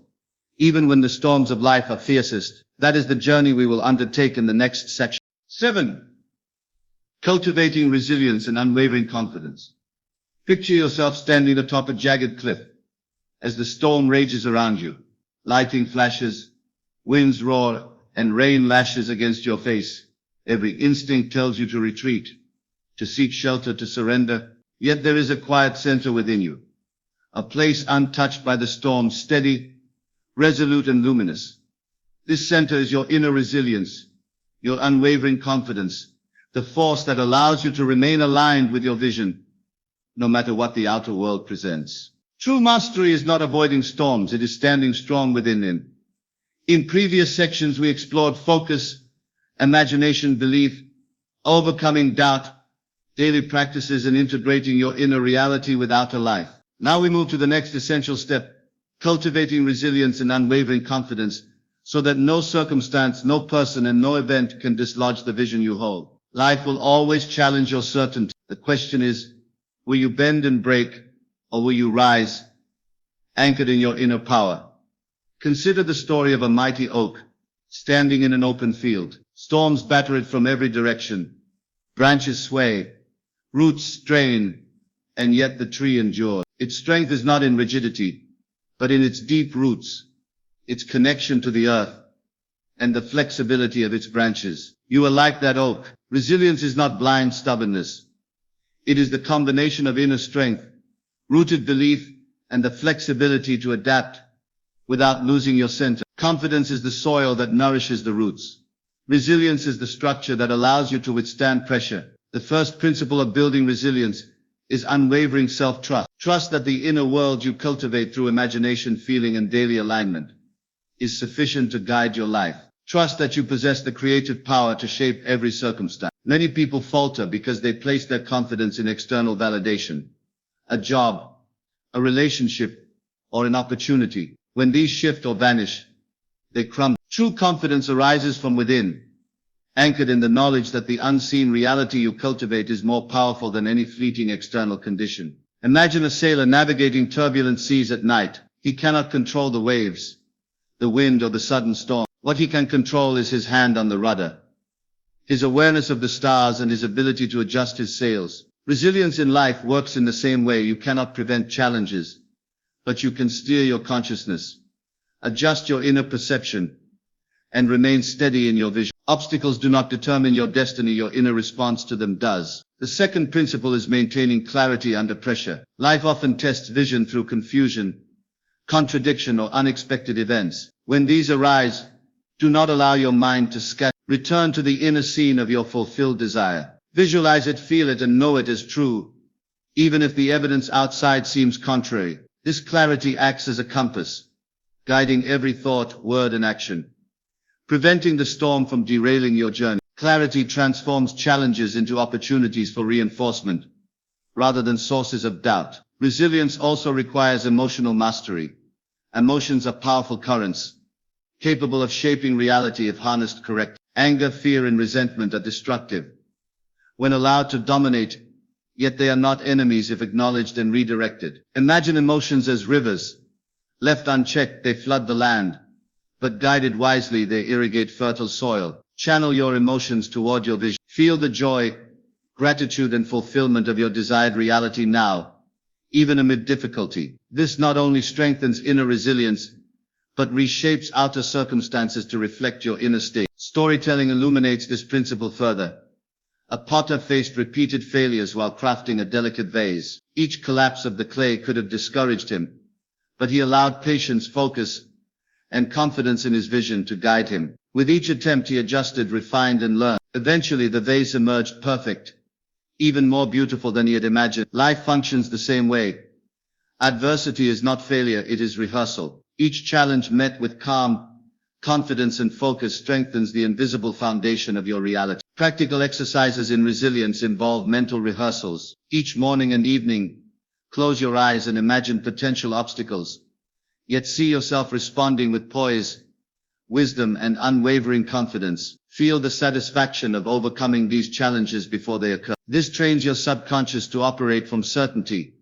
even when the storms of life are fiercest. That is the journey we will undertake in the next section. 7. Cultivating resilience and unwavering confidence. Picture yourself standing atop a jagged cliff as the storm rages around you. Lightning flashes, winds roar, and rain lashes against your face. Every instinct tells you to retreat, to seek shelter, to surrender. Yet there is a quiet center within you, a place untouched by the storm, steady, resolute and luminous. This center is your inner resilience, your unwavering confidence, the force that allows you to remain aligned with your vision, no matter what the outer world presents. True mastery is not avoiding storms, it is standing strong within them. In previous sections we explored focus, imagination, belief, overcoming doubt, daily practices and integrating your inner reality with outer life. Now we move to the next essential step, cultivating resilience and unwavering confidence. so that no circumstance, no person, and no event can dislodge the vision you hold. Life will always challenge your certainty. The question is, will you bend and break, or will you rise, anchored in your inner power? Consider the story of a mighty oak, standing in an open field. Storms batter it from every direction. Branches sway, roots strain, and yet the tree endures. Its strength is not in rigidity, but in its deep roots, its connection to the earth, and the flexibility of its branches. You are like that oak. Resilience is not blind stubbornness. It is the combination of inner strength, rooted belief, and the flexibility to adapt without losing your center. Confidence is the soil that nourishes the roots. Resilience is the structure that allows you to withstand pressure. The first principle of building resilience is unwavering self-trust. Trust that the inner world you cultivate through imagination, feeling, and daily alignment is sufficient to guide your life. Trust that you possess the creative power to shape every circumstance. Many people falter because they place their confidence in external validation, a job, a relationship, or an opportunity. When these shift or vanish, they crumble. True confidence arises from within, anchored in the knowledge that the unseen reality you cultivate is more powerful than any fleeting external condition. Imagine a sailor navigating turbulent seas at night. He cannot control the waves, the wind, or the sudden storm. What he can control is his hand on the rudder, his awareness of the stars, and his ability to adjust his sails. Resilience in life works in the same way. You cannot prevent challenges, but you can steer your consciousness, adjust your inner perception, and remain steady in your vision. Obstacles do not determine your destiny, your inner response to them does. The second principle is maintaining clarity under pressure. Life often tests vision through confusion, contradiction, or unexpected events. When these arise, do not allow your mind to scatter. Return to the inner scene of your fulfilled desire. Visualize it, feel it, and know it as true, even if the evidence outside seems contrary. This clarity acts as a compass, guiding every thought, word, and action, preventing the storm from derailing your journey. Clarity transforms challenges into opportunities for reinforcement, rather than sources of doubt. Resilience also requires emotional mastery. Emotions are powerful currents, capable of shaping reality if harnessed correctly. Anger, fear, and resentment are destructive when allowed to dominate, yet they are not enemies if acknowledged and redirected. Imagine emotions as rivers. Left unchecked, they flood the land, but guided wisely, they irrigate fertile soil. Channel your emotions toward your vision. Feel the joy, gratitude, and fulfillment of your desired reality now, even amid difficulty. This not only strengthens inner resilience, but reshapes outer circumstances to reflect your inner state. Storytelling illuminates this principle further. A potter faced repeated failures while crafting a delicate vase. Each collapse of the clay could have discouraged him, but he allowed patience, focus, and confidence in his vision to guide him. With each attempt he adjusted, refined, and learned. Eventually the vase emerged perfect, even more beautiful than he had imagined. Life functions the same way. Adversity is not failure, it is rehearsal. Each challenge met with calm, confidence, and focus strengthens the invisible foundation of your reality. Practical exercises in resilience involve mental rehearsals. Each morning and evening, close your eyes and imagine potential obstacles, yet see yourself responding with poise, wisdom, and unwavering confidence. Feel the satisfaction of overcoming these challenges before they occur. This trains your subconscious to operate from certainty,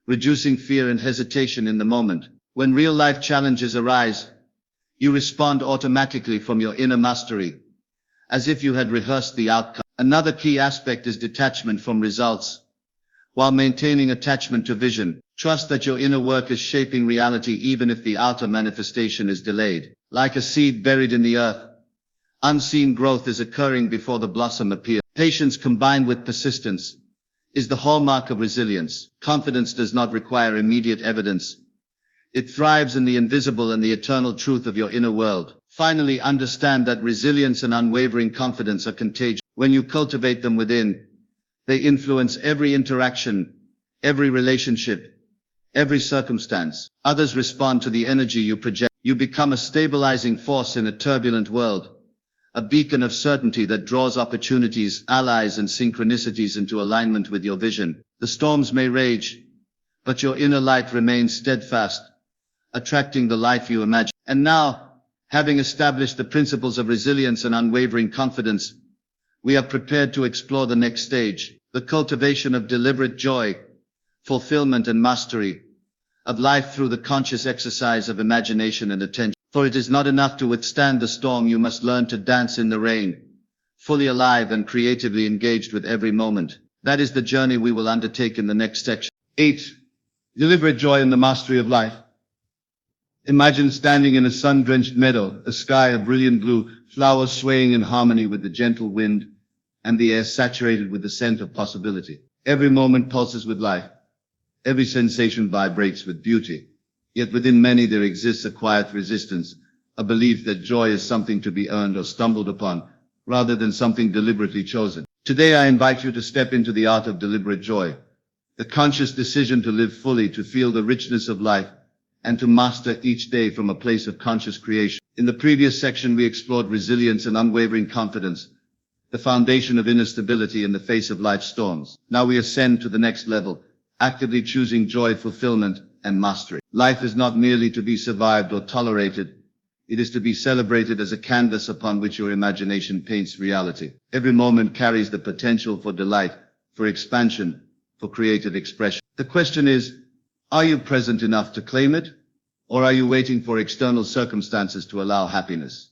reducing fear and hesitation in the moment. When real-life challenges arise, you respond automatically from your inner mastery, as if you had rehearsed the outcome. Another key aspect is detachment from results, while maintaining attachment to vision. Trust that your inner work is shaping reality even if the outer manifestation is delayed. Like a seed buried in the earth, unseen growth is occurring before the blossom appears. Patience combined with persistence is the hallmark of resilience. Confidence does not require immediate evidence. It thrives in the invisible and the eternal truth of your inner world. Finally, understand that resilience and unwavering confidence are contagious. When you cultivate them within, they influence every interaction, every relationship, every circumstance. Others respond to the energy you project. You become a stabilizing force in a turbulent world, a beacon of certainty that draws opportunities, allies, and synchronicities into alignment with your vision. The storms may rage, but your inner light remains steadfast, attracting the life you imagine. And now, Having established the principles of resilience and unwavering confidence, we are prepared to explore the next stage, the cultivation of deliberate joy, fulfillment and mastery of life through the conscious exercise of imagination and attention. For it is not enough to withstand the storm, you must learn to dance in the rain, fully alive and creatively engaged with every moment. That is the journey we will undertake in the next section. 8. Deliberate joy in the mastery of life. Imagine standing in a sun-drenched meadow, a sky of brilliant blue, flowers swaying in harmony with the gentle wind, and the air saturated with the scent of possibility. Every moment pulses with life. Every sensation vibrates with beauty. Yet within many there exists a quiet resistance, a belief that joy is something to be earned or stumbled upon, rather than something deliberately chosen. Today I invite you to step into the art of deliberate joy, the conscious decision to live fully, to feel the richness of life, and to master each day from a place of conscious creation. In the previous section we explored resilience and unwavering confidence, the foundation of inner stability in the face of life's storms. Now we ascend to the next level, actively choosing joy, fulfillment, and mastery. Life is not merely to be survived or tolerated. It is to be celebrated as a canvas upon which your imagination paints reality. Every moment carries the potential for delight, for expansion, for creative expression. The question is, are you present enough to claim it? Or are you waiting for external circumstances to allow happiness?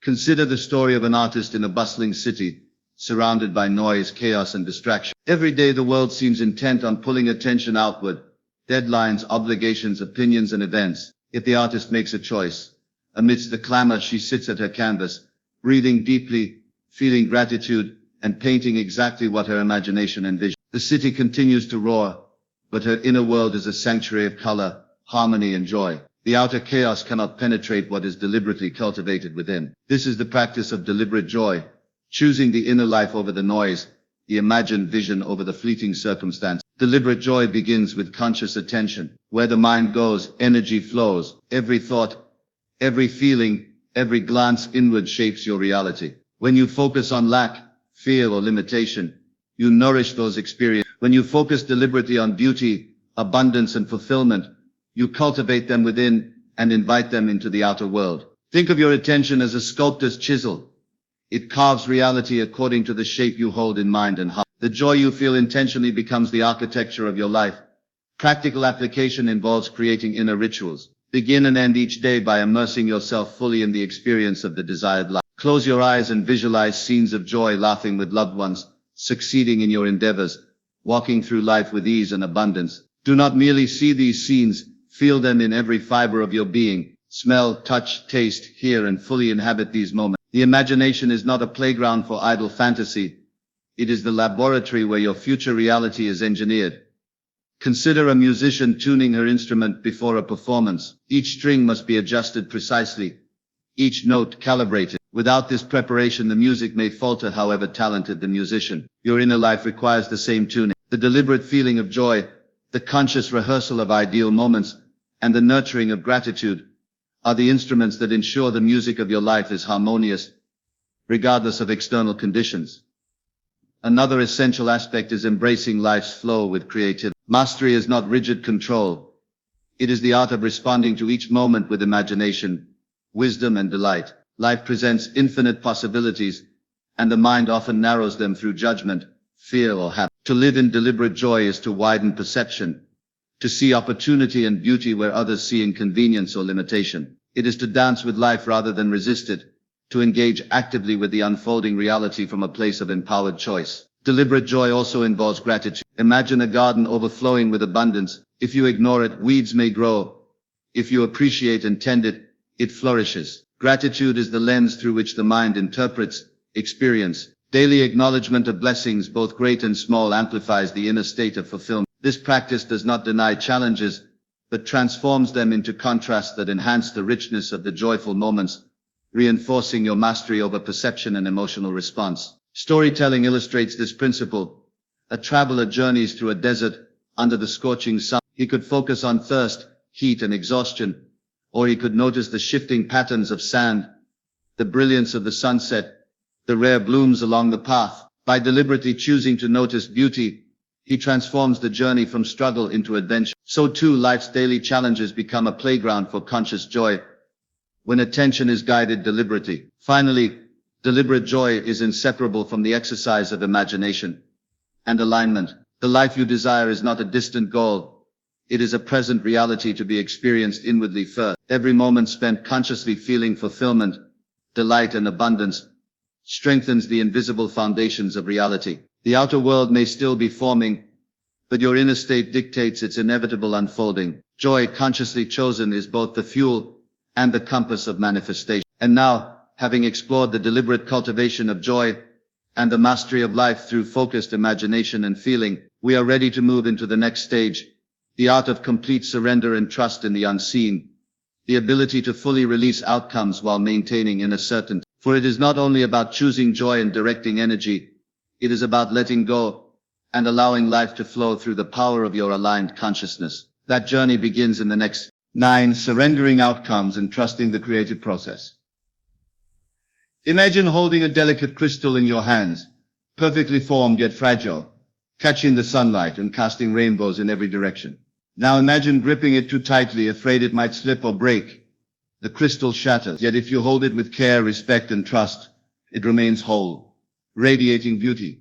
Consider the story of an artist in a bustling city, surrounded by noise, chaos, and distraction. Every day the world seems intent on pulling attention outward. Deadlines, obligations, opinions, and events. Yet the artist makes a choice. Amidst the clamor, she sits at her canvas, breathing deeply, feeling gratitude, and painting exactly what her imagination envisioned. The city continues to roar, but her inner world is a sanctuary of color, harmony, and joy. The outer chaos cannot penetrate what is deliberately cultivated within. This is the practice of deliberate joy, choosing the inner life over the noise, the imagined vision over the fleeting circumstance. Deliberate joy begins with conscious attention. Where the mind goes, energy flows. Every thought, every feeling, every glance inward shapes your reality. When you focus on lack, fear, or limitation, you nourish those experiences. When you focus deliberately on beauty, abundance, and fulfillment, you cultivate them within and invite them into the outer world. Think of your attention as a sculptor's chisel. It carves reality according to the shape you hold in mind and heart. The joy you feel intentionally becomes the architecture of your life. Practical application involves creating inner rituals. Begin and end each day by immersing yourself fully in the experience of the desired life. Close your eyes and visualize scenes of joy, laughing with loved ones, succeeding in your endeavors, walking through life with ease and abundance. Do not merely see these scenes, feel them in every fiber of your being. Smell, touch, taste, hear, and fully inhabit these moments. The imagination is not a playground for idle fantasy. It is the laboratory where your future reality is engineered. Consider a musician tuning her instrument before a performance. Each string must be adjusted precisely, each note calibrated. Without this preparation, the music may falter, however talented the musician. Your inner life requires the same tuning. The deliberate feeling of joy, the conscious rehearsal of ideal moments, and the nurturing of gratitude are the instruments that ensure the music of your life is harmonious, regardless of external conditions. Another essential aspect is embracing life's flow with creativity. Mastery is not rigid control. It is the art of responding to each moment with imagination, wisdom, and delight. Life presents infinite possibilities, and the mind often narrows them through judgment, fear, or habit. To live in deliberate joy is to widen perception, to see opportunity and beauty where others see inconvenience or limitation. It is to dance with life rather than resist it, to engage actively with the unfolding reality from a place of empowered choice. Deliberate joy also involves gratitude. Imagine a garden overflowing with abundance. If you ignore it, weeds may grow. If you appreciate and tend it, it flourishes. Gratitude is the lens through which the mind interprets experience. Daily acknowledgement of blessings, both great and small, amplifies the inner state of fulfillment. This practice does not deny challenges, but transforms them into contrasts that enhance the richness of the joyful moments, reinforcing your mastery over perception and emotional response. Storytelling illustrates this principle. A traveler journeys through a desert under the scorching sun. He could focus on thirst, heat, and exhaustion, or he could notice the shifting patterns of sand, the brilliance of the sunset, the rare blooms along the path. By deliberately choosing to notice beauty, he transforms the journey from struggle into adventure. So too, life's daily challenges become a playground for conscious joy. when attention is guided deliberately. Finally, deliberate joy is inseparable from the exercise of imagination and alignment. The life you desire is not a distant goal. It is a present reality to be experienced inwardly first. Every moment spent consciously feeling fulfillment, delight, and abundance strengthens the invisible foundations of reality. The outer world may still be forming, but your inner state dictates its inevitable unfolding. Joy, consciously chosen, is both the fuel and the compass of manifestation. And now, having explored the deliberate cultivation of joy and the mastery of life through focused imagination and feeling, we are ready to move into the next stage, the art of complete surrender and trust in the unseen, the ability to fully release outcomes while maintaining inner certainty. For it is not only about choosing joy and directing energy, it is about letting go and allowing life to flow through the power of your aligned consciousness. That journey begins in the next 9, surrendering outcomes and trusting the creative process. Imagine holding a delicate crystal in your hands, perfectly formed yet fragile, catching the sunlight and casting rainbows in every direction. Now imagine gripping it too tightly, afraid it might slip or break. The crystal shatters, yet if you hold it with care, respect, and trust, it remains whole, radiating beauty.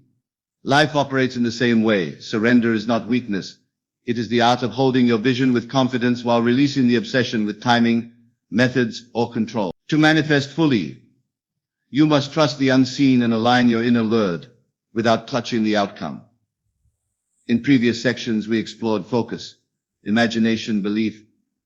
Life operates in the same way. Surrender is not weakness. It is the art of holding your vision with confidence while releasing the obsession with timing, methods, or control. To manifest fully, you must trust the unseen and align your inner word without clutching the outcome. In previous sections, we explored focus, imagination, belief,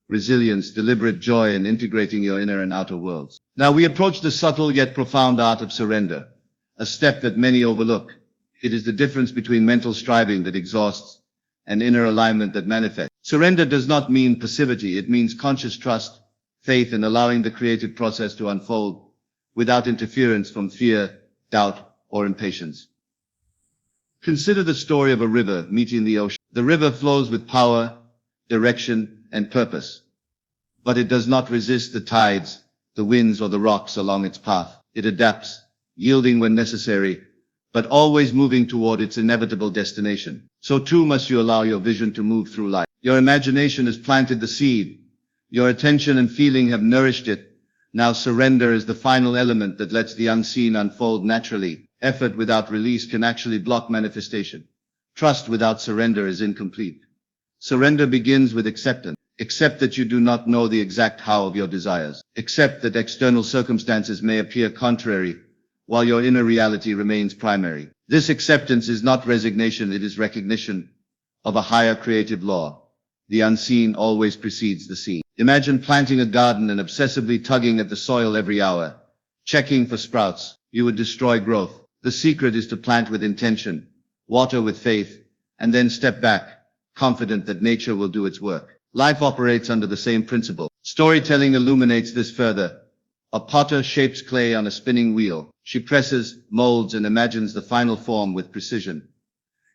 resilience, deliberate joy, and integrating your inner and outer worlds. Now we approach the subtle yet profound art of surrender, a step that many overlook. It is the difference between mental striving that exhausts and inner alignment that manifests. Surrender does not mean passivity. It means conscious trust, faith, and allowing the creative process to unfold without interference from fear, doubt, or impatience. Consider the story of a river meeting the ocean. The river flows with power, direction, and purpose, but it does not resist the tides, the winds, or the rocks along its path. It adapts, yielding when necessary, but always moving toward its inevitable destination. So too must you allow your vision to move through life. Your imagination has planted the seed. Your attention and feeling have nourished it. Now surrender is the final element that lets the unseen unfold naturally. Effort without release can actually block manifestation. Trust without surrender is incomplete. Surrender begins with acceptance. Accept that you do not know the exact how of your desires. Accept that external circumstances may appear contrary, while your inner reality remains primary. This acceptance is not resignation, it is recognition of a higher creative law. The unseen always precedes the seen. Imagine planting a garden and obsessively tugging at the soil every hour, checking for sprouts. You would destroy growth. The secret is to plant with intention, water with faith, and then step back, confident that nature will do its work. Life operates under the same principle. Storytelling illuminates this further. A potter shapes clay on a spinning wheel. She presses, molds, and imagines the final form with precision.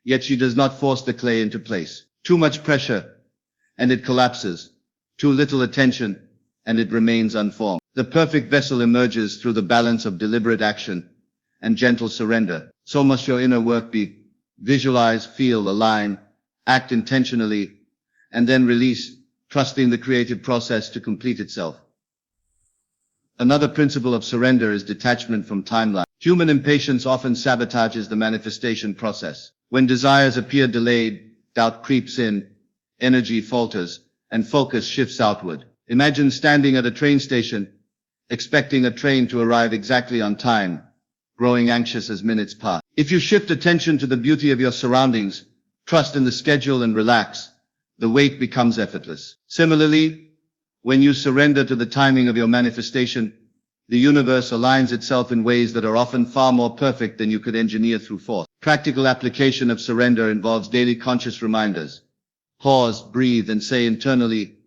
Yet she does not force the clay into place. Too much pressure, and it collapses. Too little attention, and it remains unformed. The perfect vessel emerges through the balance of deliberate action and gentle surrender. So must your inner work be. Visualize, feel, align, act intentionally, and then release, trusting the creative process to complete itself. Another principle of surrender is detachment from timeline. Human impatience often sabotages the manifestation process. When desires appear delayed, doubt creeps in, energy falters, and focus shifts outward. Imagine standing at a train station, expecting a train to arrive exactly on time, growing anxious as minutes pass. If you shift attention to the beauty of your surroundings, trust in the schedule, and relax, the wait becomes effortless. Similarly, when you surrender to the timing of your manifestation, the universe aligns itself in ways that are often far more perfect than you could engineer through force. Practical application of surrender involves daily conscious reminders. Pause, breathe, and say internally,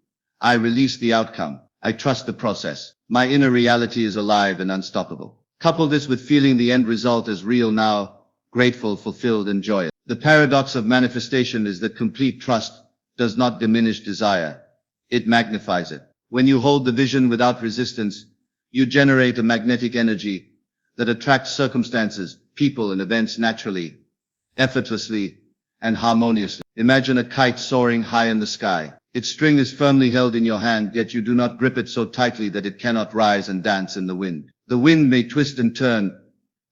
I release the outcome. I trust the process. My inner reality is alive and unstoppable. Couple this with feeling the end result as real now, grateful, fulfilled, and joyous. The paradox of manifestation is that complete trust does not diminish desire. It magnifies it. When you hold the vision without resistance, you generate a magnetic energy that attracts circumstances, people, and events naturally, effortlessly, and harmoniously. Imagine a kite soaring high in the sky. Its string is firmly held in your hand, yet you do not grip it so tightly that it cannot rise and dance in the wind. The wind may twist and turn,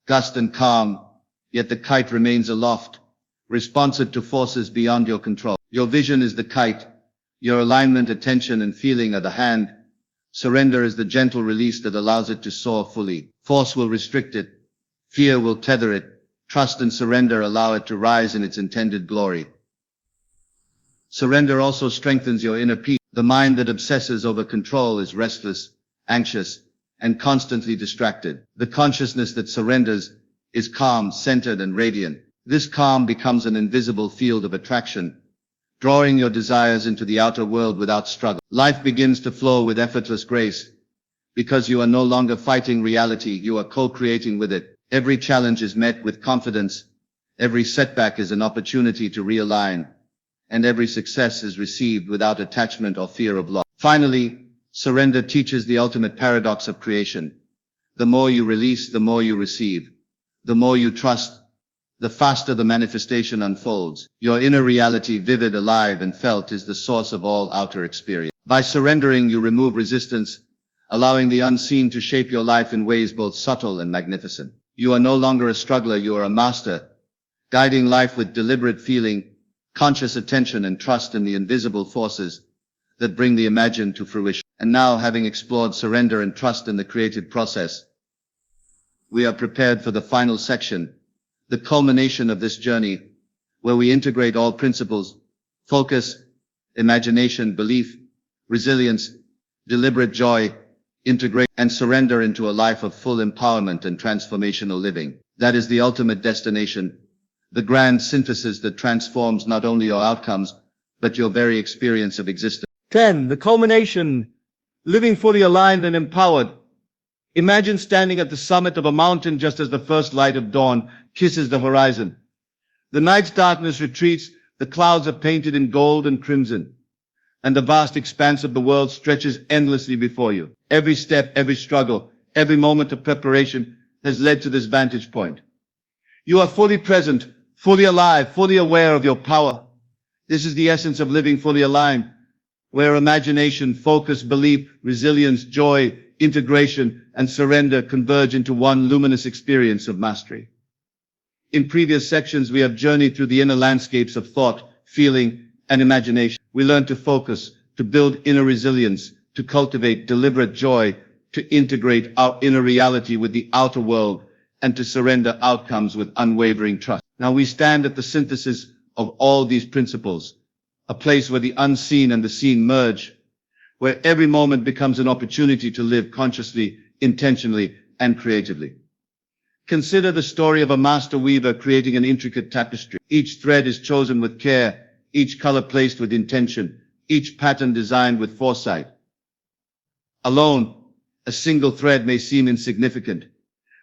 gust and calm, yet the kite remains aloft, responsive to forces beyond your control. Your vision is the kite, your alignment, attention, and feeling are the hand. Surrender is the gentle release that allows it to soar fully. Force will restrict it, fear will tether it, trust and surrender allow it to rise in its intended glory. Surrender also strengthens your inner peace. The mind that obsesses over control is restless, anxious, and constantly distracted. The consciousness that surrenders is calm, centered, and radiant. This calm becomes an invisible field of attraction, drawing your desires into the outer world without struggle. Life begins to flow with effortless grace, because you are no longer fighting reality, you are co-creating with it. Every challenge is met with confidence, every setback is an opportunity to realign, and every success is received without attachment or fear of loss. Finally, surrender teaches the ultimate paradox of creation. The more you release, the more you receive. The more you trust, the faster the manifestation unfolds. Your inner reality, vivid, alive, and felt, is the source of all outer experience. By surrendering, you remove resistance, allowing the unseen to shape your life in ways both subtle and magnificent. You are no longer a struggler, you are a master, guiding life with deliberate feeling, conscious attention, and trust in the invisible forces that bring the imagined to fruition. And now, having explored surrender and trust in the creative process, we are prepared for the final section, the culmination of this journey, where we integrate all principles: focus, imagination, belief, resilience, deliberate joy, integrate, and surrender into a life of full empowerment and transformational living. That is the ultimate destination, the grand synthesis that transforms not only your outcomes, but your very experience of existence. 10. The culmination. Living fully aligned and empowered. Imagine standing at the summit of a mountain just as the first light of dawn kisses the horizon. The night's darkness retreats, the clouds are painted in gold and crimson, and the vast expanse of the world stretches endlessly before you. Every step, every struggle, every moment of preparation has led to this vantage point. You are fully present, fully alive, fully aware of your power. This is the essence of living fully aligned, where imagination, focus, belief, resilience, joy, integration, and surrender converge into one luminous experience of mastery. In previous sections, we have journeyed through the inner landscapes of thought, feeling, and imagination. We learned to focus, to build inner resilience, to cultivate deliberate joy, to integrate our inner reality with the outer world, and to surrender outcomes with unwavering trust. Now we stand at the synthesis of all these principles, a place where the unseen and the seen merge, where every moment becomes an opportunity to live consciously, intentionally, and creatively. Consider the story of a master weaver creating an intricate tapestry. Each thread is chosen with care, each color placed with intention, each pattern designed with foresight. Alone, a single thread may seem insignificant,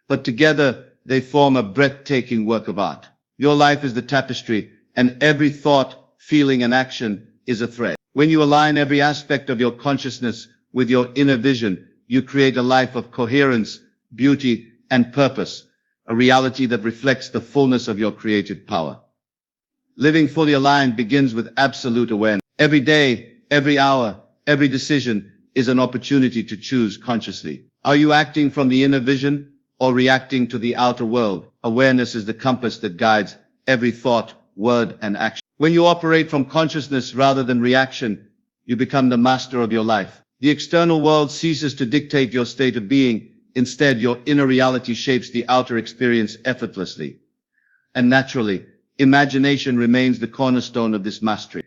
but together they form a breathtaking work of art. Your life is the tapestry, and every thought, feeling, and action is a thread. When you align every aspect of your consciousness with your inner vision, you create a life of coherence, beauty, and purpose, a reality that reflects the fullness of your creative power. Living fully aligned begins with absolute awareness. Every day, every hour, every decision is an opportunity to choose consciously. Are you acting from the inner vision or reacting to the outer world? Awareness is the compass that guides every thought, word, and action. When you operate from consciousness rather than reaction, you become the master of your life. The external world ceases to dictate your state of being. Instead, your inner reality shapes the outer experience effortlessly. And naturally, imagination remains the cornerstone of this mastery.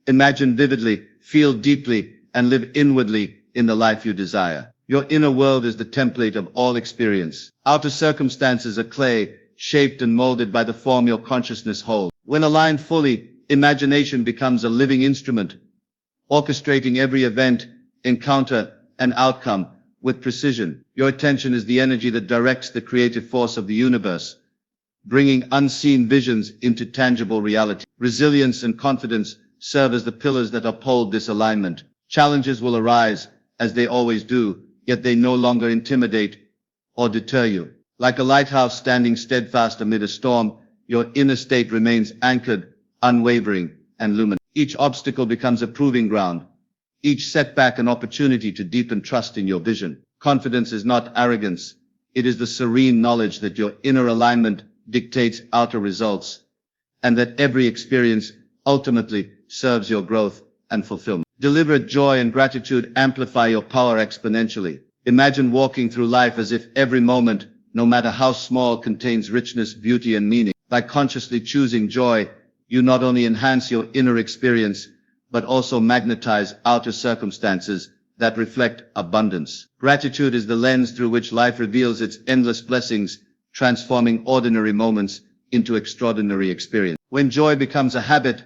Imagine vividly, feel deeply, and live inwardly in the life you desire. Your inner world is the template of all experience. Outer circumstances are clay, shaped and molded by the form your consciousness holds. When aligned fully, imagination becomes a living instrument, orchestrating every event, encounter, and outcome with precision. Your attention is the energy that directs the creative force of the universe, bringing unseen visions into tangible reality. Resilience and confidence serve as the pillars that uphold this alignment. Challenges will arise, as they always do, yet they no longer intimidate or deter you. Like a lighthouse standing steadfast amid a storm, your inner state remains anchored, unwavering, and luminous. Each obstacle becomes a proving ground. Each setback an opportunity to deepen trust in your vision. Confidence is not arrogance. It is the serene knowledge that your inner alignment dictates outer results, and that every experience ultimately serves your growth and fulfillment. Deliberate joy and gratitude amplify your power exponentially. Imagine walking through life as if every moment, no matter how small, contains richness, beauty, and meaning. By consciously choosing joy, you not only enhance your inner experience, but also magnetize outer circumstances that reflect abundance. Gratitude is the lens through which life reveals its endless blessings, transforming ordinary moments into extraordinary experience. When joy becomes a habit,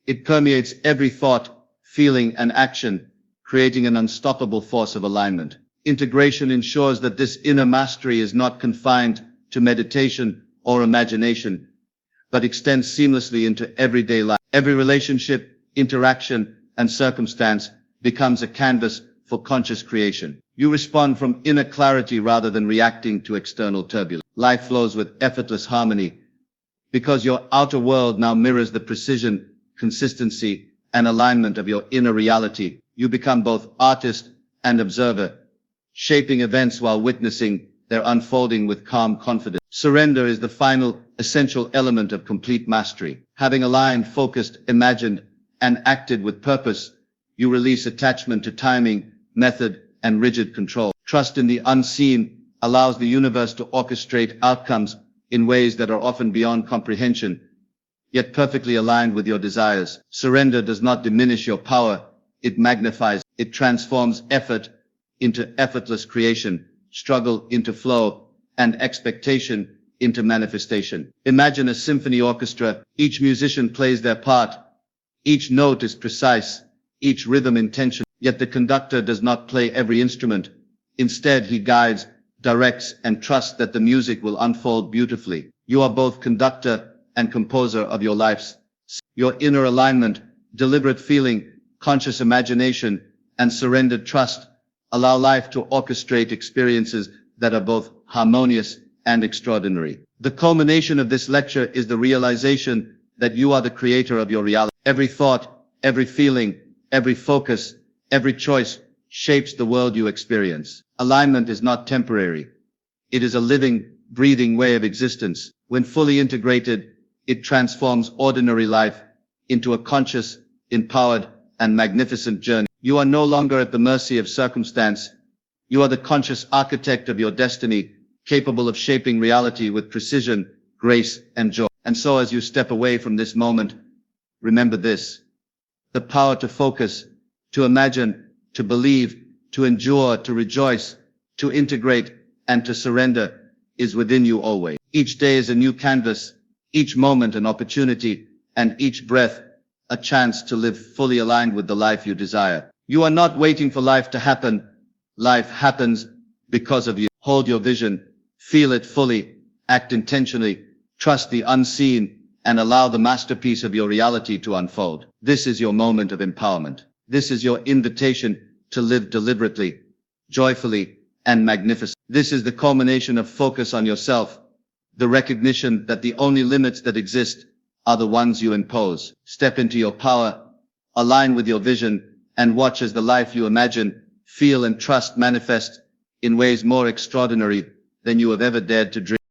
it permeates every thought, feeling, and action, creating an unstoppable force of alignment. Integration ensures that this inner mastery is not confined to meditation or imagination, but extends seamlessly into everyday life. Every relationship, interaction, and circumstance becomes a canvas for conscious creation. You respond from inner clarity rather than reacting to external turbulence. Life flows with effortless harmony because your outer world now mirrors the precision, consistency, and alignment of your inner reality. You become both artist and observer, shaping events while witnessing their unfolding with calm confidence. Surrender is the final essential element of complete mastery. Having aligned, focused, imagined, and acted with purpose, you release attachment to timing, method, and rigid control. Trust in the unseen allows the universe to orchestrate outcomes in ways that are often beyond comprehension, yet perfectly aligned with your desires. Surrender does not diminish your power, it magnifies. It transforms effort into effortless creation, struggle into flow, and expectation into manifestation. Imagine a symphony orchestra. Each musician plays their part. Each note is precise, each rhythm intentional. Yet the conductor does not play every instrument. Instead, he guides, directs, and trusts that the music will unfold beautifully. You are both conductor and composer of your lives. Your inner alignment, deliberate feeling, conscious imagination, and surrendered trust allow life to orchestrate experiences that are both harmonious and extraordinary. The culmination of this lecture is the realization that you are the creator of your reality. Every thought, every feeling, every focus, every choice shapes the world you experience. Alignment is not temporary. It is a living, breathing way of existence. When fully integrated, it transforms ordinary life into a conscious, empowered, and magnificent journey. You are no longer at the mercy of circumstance. You are the conscious architect of your destiny, capable of shaping reality with precision, grace, and joy. And so as you step away from this moment, remember this: the power to focus, to imagine, to believe, to endure, to rejoice, to integrate, and to surrender is within you always. Each day is a new canvas, each moment an opportunity, and each breath a chance to live fully aligned with the life you desire. You are not waiting for life to happen. Life happens because of you. Hold your vision, feel it fully, act intentionally, trust the unseen, and allow the masterpiece of your reality to unfold. This is your moment of empowerment. This is your invitation to live deliberately, joyfully, and magnificently. This is the culmination of focus on yourself, the recognition that the only limits that exist are the ones you impose. Step into your power, align with your vision, and watch as the life you imagine, feel, and trust manifest in ways more extraordinary than you have ever dared to dream.